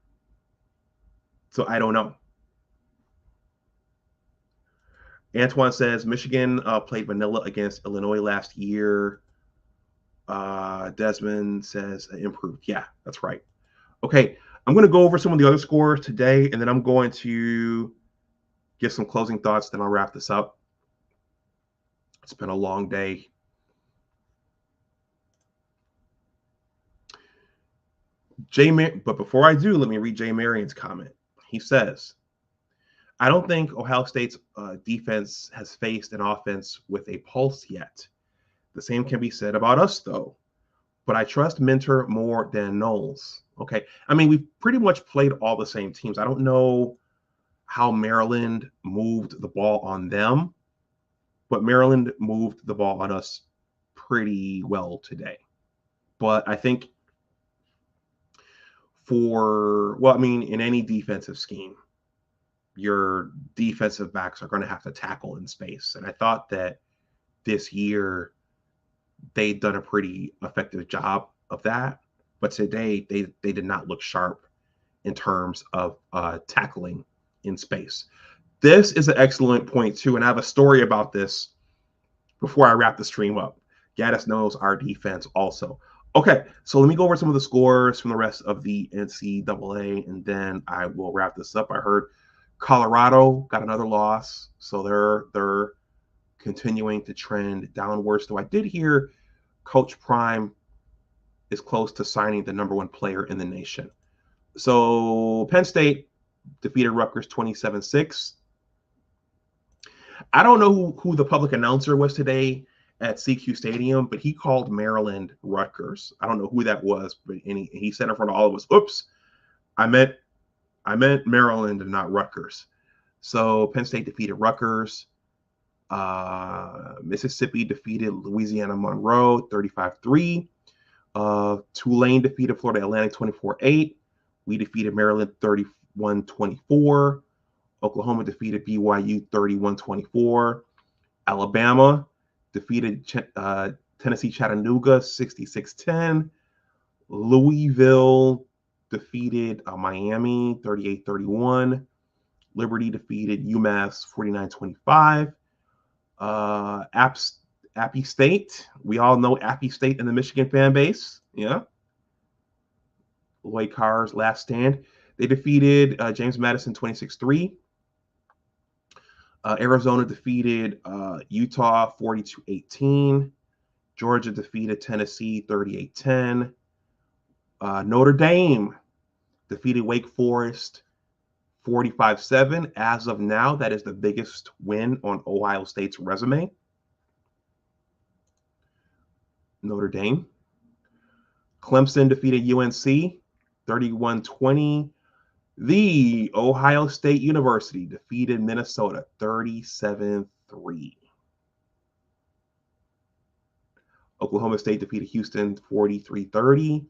So I don't know. Antoine says Michigan played vanilla against Illinois last year. Desmond says improved. Yeah, that's right. Okay, I'm going to go over some of the other scores today, and then I'm going to give some closing thoughts. Then I'll wrap this up. It's been a long day. But before I do, let me read Jay Marion's comment. He says, I don't think Ohio State's defense has faced an offense with a pulse yet. The same can be said about us, though. But I trust Minter more than Knowles. Okay. I mean, we've pretty much played all the same teams. I don't know how Maryland moved the ball on them, but Maryland moved the ball on us pretty well today. But I think in any defensive scheme, your defensive backs are going to have to tackle in space. And I thought that this year they'd done a pretty effective job of that. But today they did not look sharp in terms of tackling in space. This is an excellent point, too. And I have a story about this before I wrap the stream up. Gaddis knows our defense also. Okay, so let me go over some of the scores from the rest of the NCAA, and then I will wrap this up. I heard Colorado got another loss, so they're continuing to trend downwards. Though I did hear Coach Prime is close to signing the number one player in the nation. So Penn State defeated Rutgers 27-6. I don't know who the public announcer was today at CQ Stadium, but he called Maryland Rutgers. I don't know who that was, but he said in front of all of us, oops, I meant Maryland and not Rutgers. So Penn State defeated Rutgers. Mississippi defeated Louisiana Monroe 35-3. Tulane defeated Florida Atlantic 24-8. We defeated Maryland 31-24. Oklahoma defeated BYU 31-24. Alabama defeated Tennessee Chattanooga 66-10. Louisville defeated Miami 38-31. Liberty defeated UMass 49-25. Appy State. We all know Appy State and the Michigan fan base. Yeah. Lloyd Carr's last stand. They defeated James Madison 26-3. Arizona defeated Utah 42-18. Georgia defeated Tennessee 38-10. Notre Dame defeated Wake Forest 45-7. As of now, that is the biggest win on Ohio State's resume. Notre Dame. Clemson defeated UNC 31-20. The Ohio State University defeated Minnesota 37-3. Oklahoma State defeated Houston 43-30.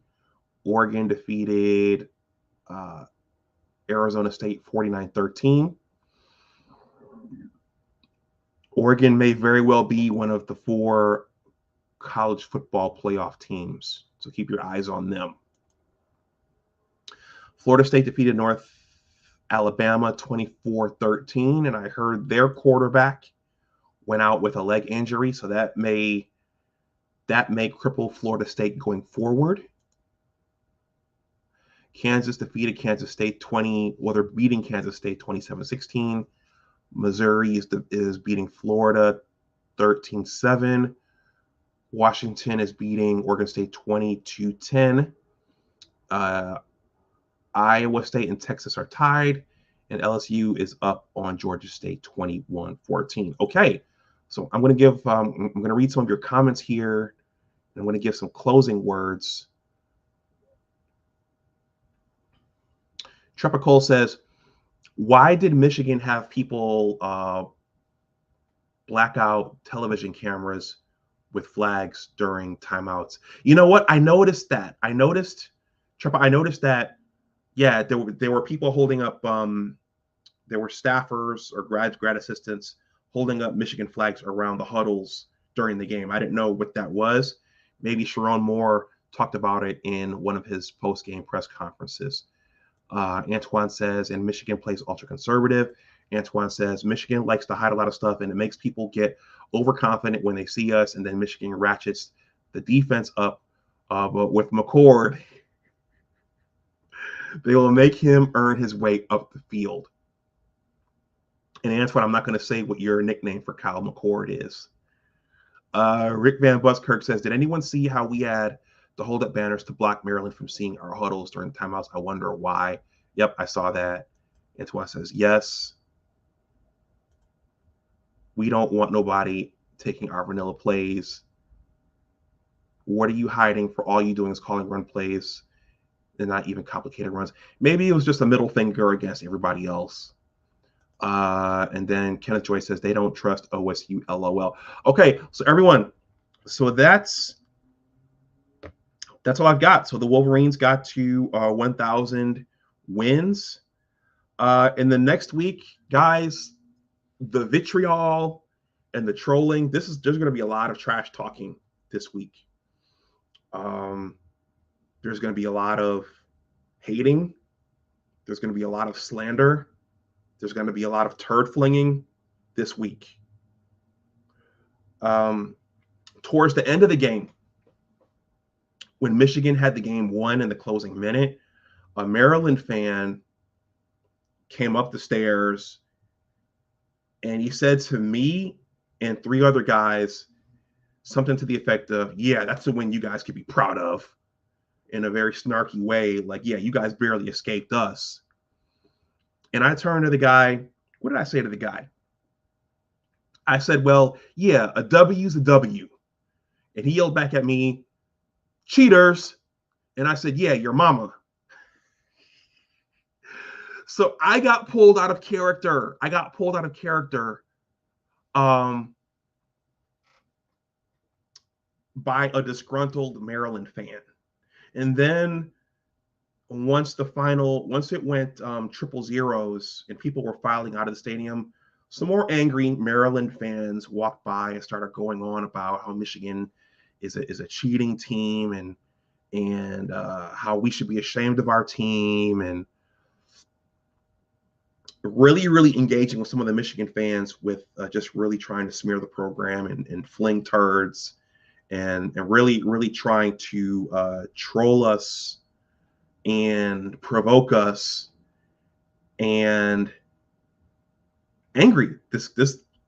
Oregon defeated Arizona State 49-13. Oregon may very well be one of the 4 college football playoff teams, so keep your eyes on them. Florida State defeated North Alabama 24-13, and I heard their quarterback went out with a leg injury, so that may cripple Florida State going forward. Kansas defeated Kansas State they're beating Kansas State 27-16. Missouri is beating Florida 13-7. Washington is beating Oregon State 20-10. Iowa State and Texas are tied, and LSU is up on Georgia State 21-14. Okay, so I'm going to read some of your comments here. And I'm going to give some closing words. Trepper Cole says, why did Michigan have people black out television cameras with flags during timeouts? You know what? I noticed that. Trepper, I noticed that, yeah, there were people holding up, there were staffers or grad assistants holding up Michigan flags around the huddles during the game. I didn't know what that was. Maybe Sharon Moore talked about it in one of his post-game press conferences. Antoine says, and Michigan plays ultra-conservative. Antoine says, Michigan likes to hide a lot of stuff, and it makes people get overconfident when they see us, and then Michigan ratchets the defense up. But with McCord, they will make him earn his way up the field. And Antoine, I'm not going to say what your nickname for Kyle McCord is. Rick Van Buskirk says, did anyone see how we had to hold up banners to block Maryland from seeing our huddles during timeouts? I wonder why. Yep, I saw that. Antoine says, yes. We don't want nobody taking our vanilla plays. What are you hiding for? All you doing is calling run plays. They're not even complicated runs. Maybe it was just a middle finger against everybody else. And then Kenneth Joy says they don't trust OSU, LOL. Okay, so everyone, so that's all I've got. So the Wolverines got to 1,000 wins. In the next week, guys, the vitriol and the trolling, there's going to be a lot of trash talking this week. There's going to be a lot of hating. There's going to be a lot of slander. There's going to be a lot of turd flinging this week. Towards the end of the game, when Michigan had the game won in the closing minute, a Maryland fan came up the stairs and he said to me and 3 other guys something to the effect of, yeah, that's the win you guys could be proud of, in a very snarky way, like, yeah, you guys barely escaped us. And I turned to the guy. What did I say to the guy? I said, well, yeah, a W's a W. And he yelled back at me, cheaters. And I said, yeah, your mama. So I got pulled out of character. By a disgruntled Maryland fan. And then once it went 0-0 and people were filing out of the stadium, some more angry Maryland fans walked by and started going on about how Michigan is a cheating team and how we should be ashamed of our team, and really, really engaging with some of the Michigan fans with just really trying to smear the program and fling turds and really, really trying to troll us and provoke us, and angry.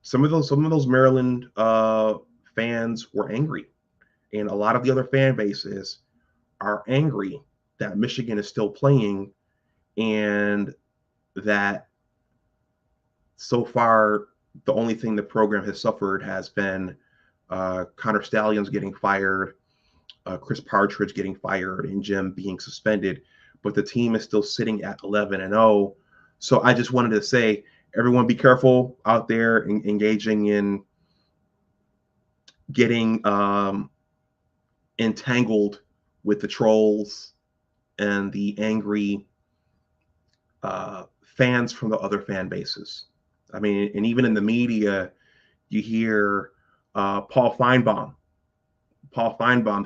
Some of those Maryland fans were angry, and a lot of the other fan bases are angry that Michigan is still playing, and that so far the only thing the program has suffered has been Connor Stallions getting fired, Chris Partridge getting fired, and Jim being suspended, but the team is still sitting at 11-0. So I just wanted to say, everyone, be careful out there engaging in getting entangled with the trolls and the angry fans from the other fan bases. I mean, and even in the media, you hear Paul Feinbaum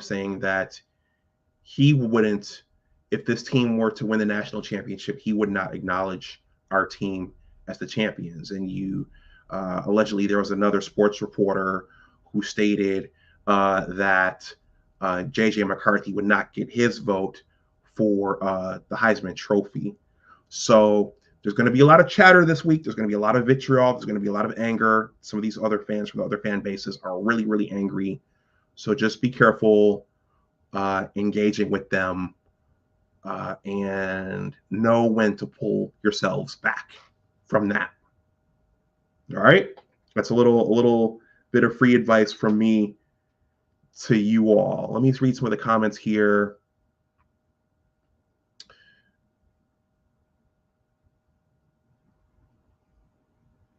saying that he wouldn't, if this team were to win the national championship, he would not acknowledge our team as the champions. And you Allegedly, there was another sports reporter who stated that J.J. McCarthy would not get his vote for the Heisman Trophy. So there's going to be a lot of chatter this week. There's going to be a lot of vitriol. There's going to be a lot of anger. Some of these other fans from the other fan bases are really, really angry. So just be careful engaging with them and know when to pull yourselves back from that. All right, that's a little bit of free advice from me to you all. Let me read some of the comments here.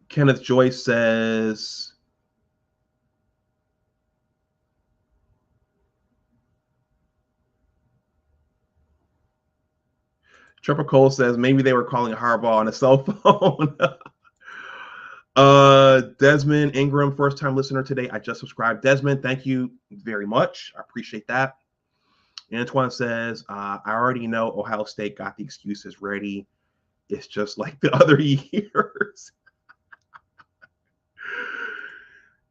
Kenneth Joyce says, Trevor Cole says maybe they were calling Harbaugh on a cell phone. Desmond Ingram, first time listener today. I just subscribed. Desmond, thank you very much. I appreciate that. Antoine says, I already know Ohio State got the excuses ready. It's just like the other years.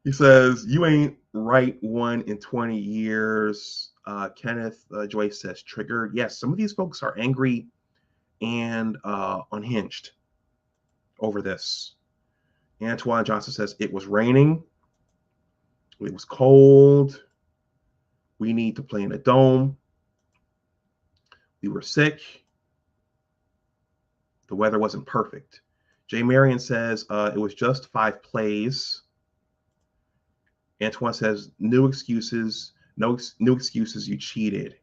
He says, you ain't right 1 in 20 years. Kenneth Joyce says, triggered. Yes, some of these folks are angry and unhinged over this. Antoine Johnson says, it was raining. It was cold. We need to play in a dome. We were sick. The weather wasn't perfect. Jay Marion says, it was just 5 plays. Antoine says, new excuses. No new excuses. You cheated.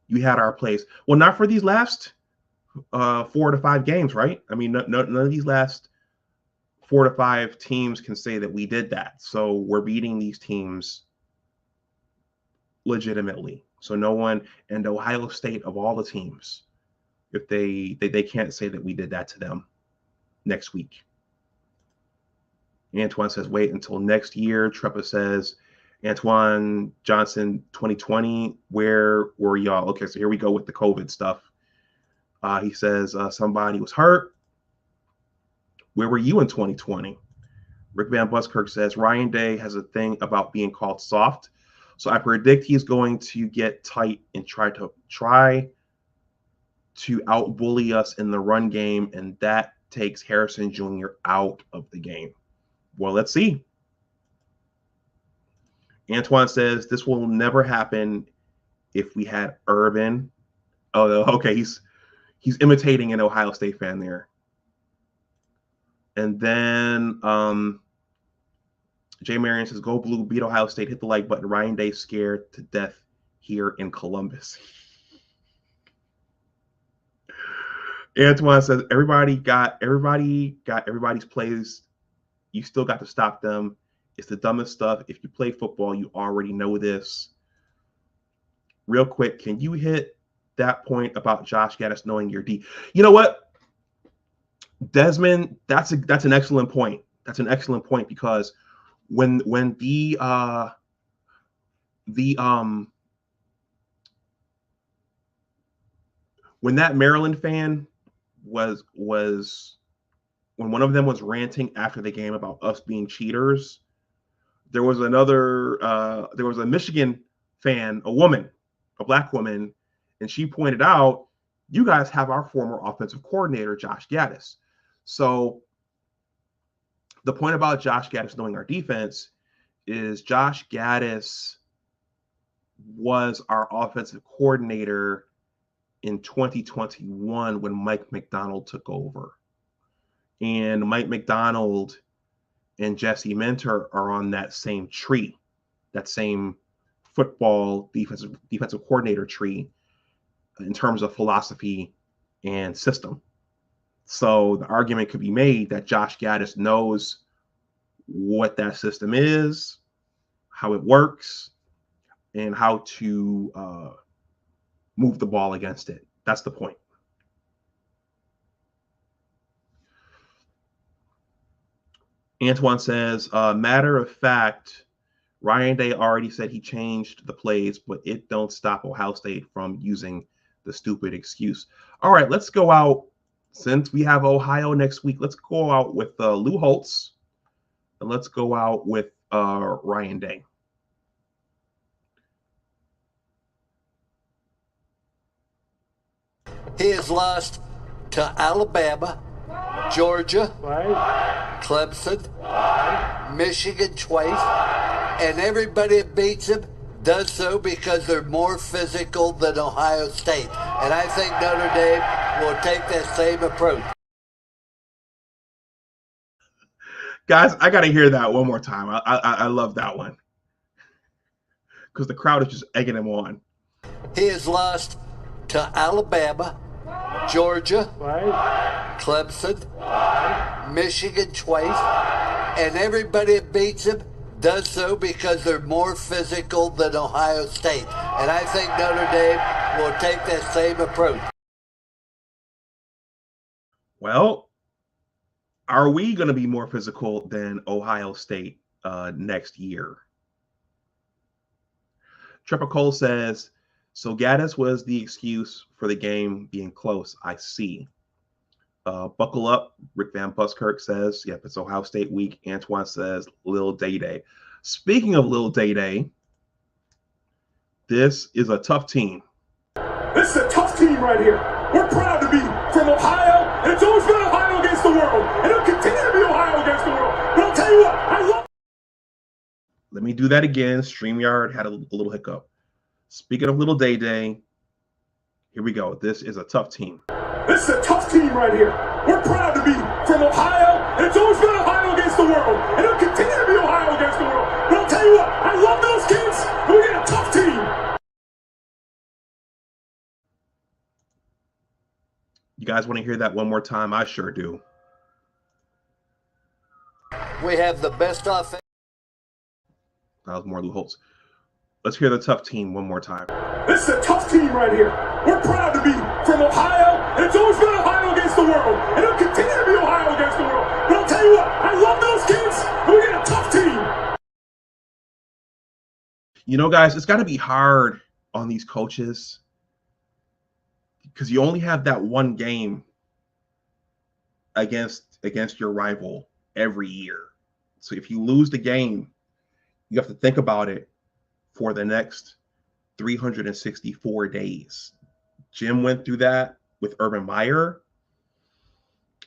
You had our plays. Well, not for these last 4 to 5 games, right? I mean, none of these last 4 to 5 teams can say that we did that. So we're beating these teams legitimately. So no one, and Ohio State of all the teams, if they can't say that we did that to them next week. Antoine says, wait until next year. Trepa says, Antoine Johnson 2020, where were y'all? Okay, so here we go with the COVID stuff. He says, somebody was hurt. Where were you in 2020? Rick Van Buskirk says, Ryan Day has a thing about being called soft. So I predict he's going to get tight and try to out-bully us in the run game, and that takes Harrison Jr. out of the game. Well, let's see. Antoine says, this will never happen if we had Urban. Oh, okay, he's imitating an Ohio State fan there. And then Jay Marion says, go blue, beat Ohio State, hit the like button. Ryan Day scared to death here in Columbus. Antoine says, everybody got everybody's plays. You still got to stop them. It's the dumbest stuff. If you play football, you already know this. Real quick, can you hit that point about Josh Gaddis knowing your D? You know what, Desmond, that's an excellent point. That's an excellent point, because when that Maryland fan was when one of them was ranting after the game about us being cheaters, there was a Michigan fan, a black woman, and she pointed out, you guys have our former offensive coordinator, Josh Gaddis. So the point about Josh Gaddis knowing our defense is Josh Gaddis was our offensive coordinator in 2021 when Mike Macdonald took over. And Mike Macdonald and Jesse Minter are on that same tree, that same football defensive coordinator tree in terms of philosophy and system. So the argument could be made that Josh Gaddis knows what that system is, how it works, and how to move the ball against it. That's the point. Antoine says, matter of fact, Ryan Day already said he changed the plays, but it don't stop Ohio State from using the stupid excuse. All right, let's go out since we have Ohio next week, let's go out with Lou Holtz, and let's go out with Ryan Day. He has lost to Alabama, Georgia, Clemson, Michigan twice, and everybody that beats him does so because they're more physical than Ohio State. And I think Notre Dame will take that same approach. Guys, I got to hear that one more time. I love that one because the crowd is just egging him on. He has lost to Alabama, Georgia, Clemson, Michigan twice, and everybody that beats him does so because they're more physical than Ohio State. And I think Notre Dame will take that same approach. Well, are we going to be more physical than Ohio State next year? Trevor Cole says, so Gaddis was the excuse for the game being close. I see. Buckle up. Rick Van Buskirk says, yep, it's Ohio State week. Antoine says, Lil Day Day. Speaking of Lil Day Day, this is a tough team. This is a tough team right here. We're proud to be from Ohio, and it's always been Ohio against the world, and it'll continue to be Ohio against the world. But I'll tell you what, I love. Let me do that again. StreamYard had a little hiccup. Speaking of Little Day Day, here we go. This is a tough team. This is a tough team right here. We're proud to be from Ohio, and it's always been Ohio against the world, and it'll continue to be Ohio against the world. But I'll tell you what, I love those kids, and we got a tough team. You guys want to hear that one more time? I sure do. We have the best offense. That was more Lou Holtz. Let's hear the tough team one more time. This is a tough team right here. We're proud to be from Ohio, and it's always been Ohio against the world, and it'll continue to be Ohio against the world. But I'll tell you what, I love those kids, and we got a tough team. You know, guys, it's got to be hard on these coaches because you only have that one game against your rival every year. So if you lose the game, you have to think about it for the next 364 days. Jim went through that with Urban Meyer.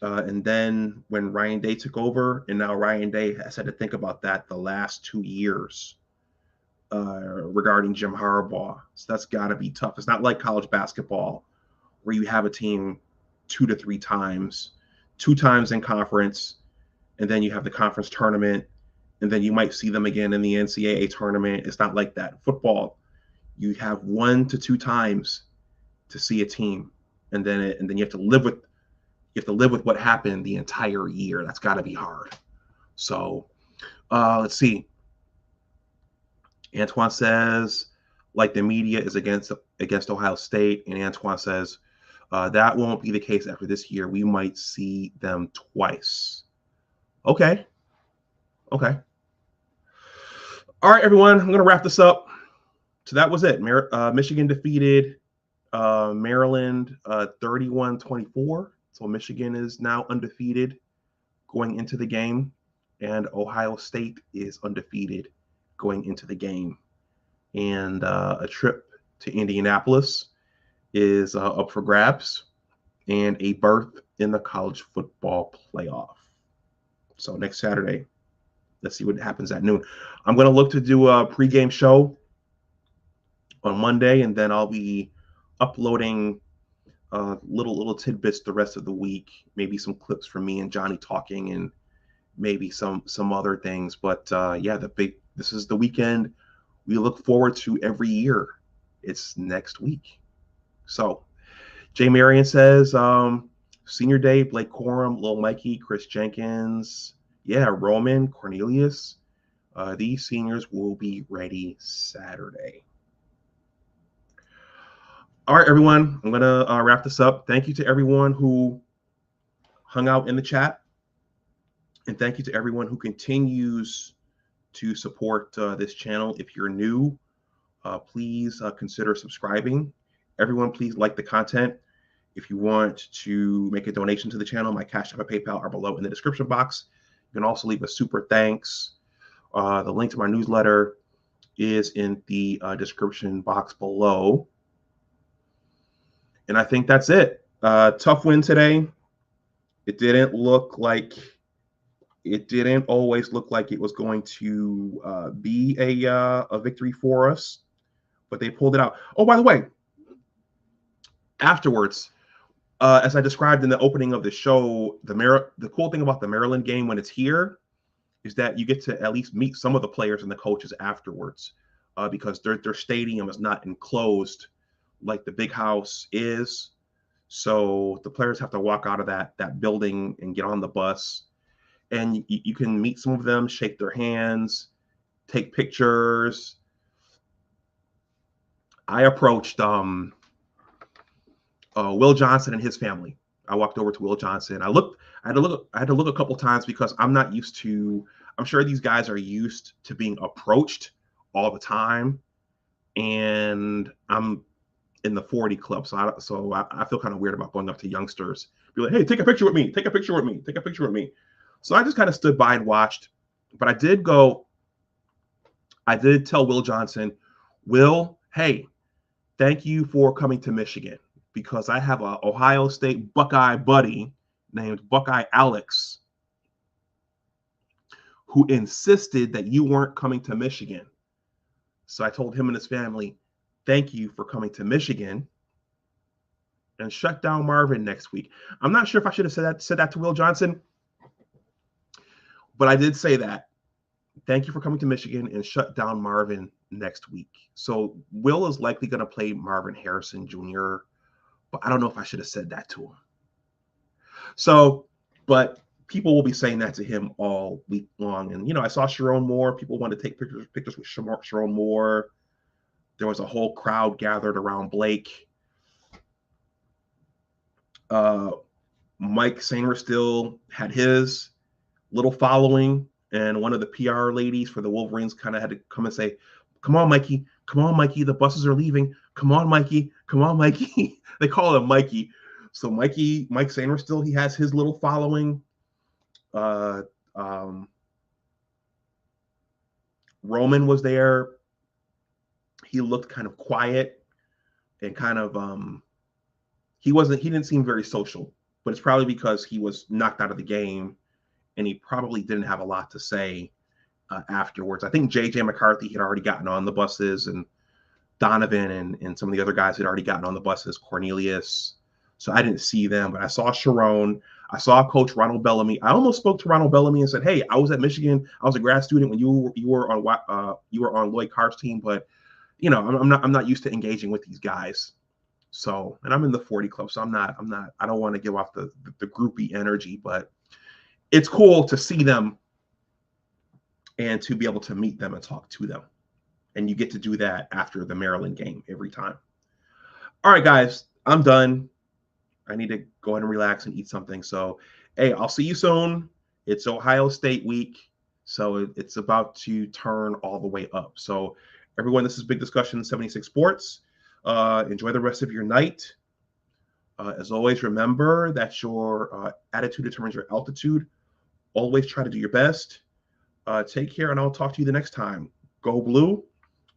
And then when Ryan Day took over, and now Ryan Day has had to think about that the last 2 years regarding Jim Harbaugh. So that's got to be tough. It's not like college basketball where you have a team 2 to 3 times, 2 times in conference, and then you have the conference tournament, and then you might see them again in the NCAA tournament. It's not like that. Football, you have 1 to 2 times to see a team, and then you have to live with what happened the entire year. That's got to be hard. So let's see. Antoine says, like the media is against Ohio State, and Antoine says that won't be the case after this year. We might see them twice. Okay. All right, everyone, I'm going to wrap this up. So that was it. Michigan defeated Maryland 31-24. So Michigan is now undefeated going into the game, and Ohio State is undefeated going into the game. And a trip to Indianapolis is up for grabs, and a berth in the college football playoff. So next Saturday, let's see what happens at noon. I'm going to look to do a pregame show on Monday, and then I'll be uploading little tidbits the rest of the week, maybe some clips from me and Johnny talking, and maybe some other things. But this is the weekend we look forward to every year. It's next week. So Jay Marion says, Senior Day, Blake Corum, Lil Mikey, Chris Jenkins, Roman, Cornelius. These seniors will be ready Saturday. All right, everyone, I'm going to wrap this up. Thank you to everyone who hung out in the chat. And thank you to everyone who continues to support this channel. If you're new, please consider subscribing. Everyone, please like the content. If you want to make a donation to the channel, my Cash App and PayPal are below in the description box. You can also leave a super thanks. The link to my newsletter is in the description box below. And I think that's it. Tough win today. It didn't always look like it was going to be a victory for us, but they pulled it out. Oh, by the way, afterwards, as I described in the opening of the show, the cool thing about the Maryland game when it's here is that you get to at least meet some of the players and the coaches afterwards, because their stadium is not enclosed like the big house is. So the players have to walk out of that building and get on the bus, and you can meet some of them, shake their hands, take pictures. I approached Will Johnson and his family. I walked over to Will Johnson. I had to look a couple times because I'm not used to. I'm sure these guys are used to being approached all the time, and I'm in the 40 club, so I feel kind of weird about going up to youngsters, be like, "Hey, take a picture with me. Take a picture with me. Take a picture with me." So I just kind of stood by and watched. But I did tell Will Johnson, "Will, hey, thank you for coming to Michigan, because I have a Ohio State Buckeye buddy named Buckeye Alex who insisted that you weren't coming to Michigan." So I told him and his family, "Thank you for coming to Michigan, and shut down Marvin next week." I'm not sure if I should have said that to Will Johnson, but I did say that. Thank you for coming to Michigan, and shut down Marvin next week. So Will is likely going to play Marvin Harrison Jr., but I don't know if I should have said that to him. So, but people will be saying that to him all week long. And, I saw Sharon Moore. People wanted to take pictures with Sharon Moore. There was a whole crowd gathered around Blake. Mike Sainer still had his little following, and one of the PR ladies for the Wolverines kind of had to come and say, "Come on, Mikey. Come on, Mikey. The buses are leaving. Come on, Mikey. Come on, Mikey." They call him Mikey. So Mike Sainer still, he has his little following. Roman was there. He looked kind of quiet and kind of he didn't seem very social, but it's probably because he was knocked out of the game and he probably didn't have a lot to say afterwards. I think JJ McCarthy had already gotten on the buses, and Donovan and some of the other guys had already gotten on the buses, Cornelius. So I didn't see them, but I saw Sharon. I saw Coach Ronald Bellamy. I almost spoke to Ronald Bellamy and said, "Hey, I was at Michigan. I was a grad student when you were on Lloyd Carr's team, but I'm not used to engaging with these guys." So, and I'm in the 40 club, so I don't want to give off the groupie energy, but it's cool to see them and to be able to meet them and talk to them. And you get to do that after the Maryland game every time. All right, guys, I'm done. I need to go ahead and relax and eat something. So, hey, I'll see you soon. It's Ohio State week, so it's about to turn all the way up. So, everyone, this is Big Discussion 76 Sports. Enjoy the rest of your night. As always, remember that your attitude determines your altitude. Always try to do your best. Take care, and I'll talk to you the next time. Go Blue.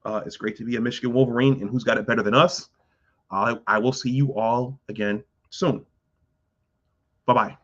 It's great to be a Michigan Wolverine, and who's got it better than us? I will see you all again soon. Bye-bye.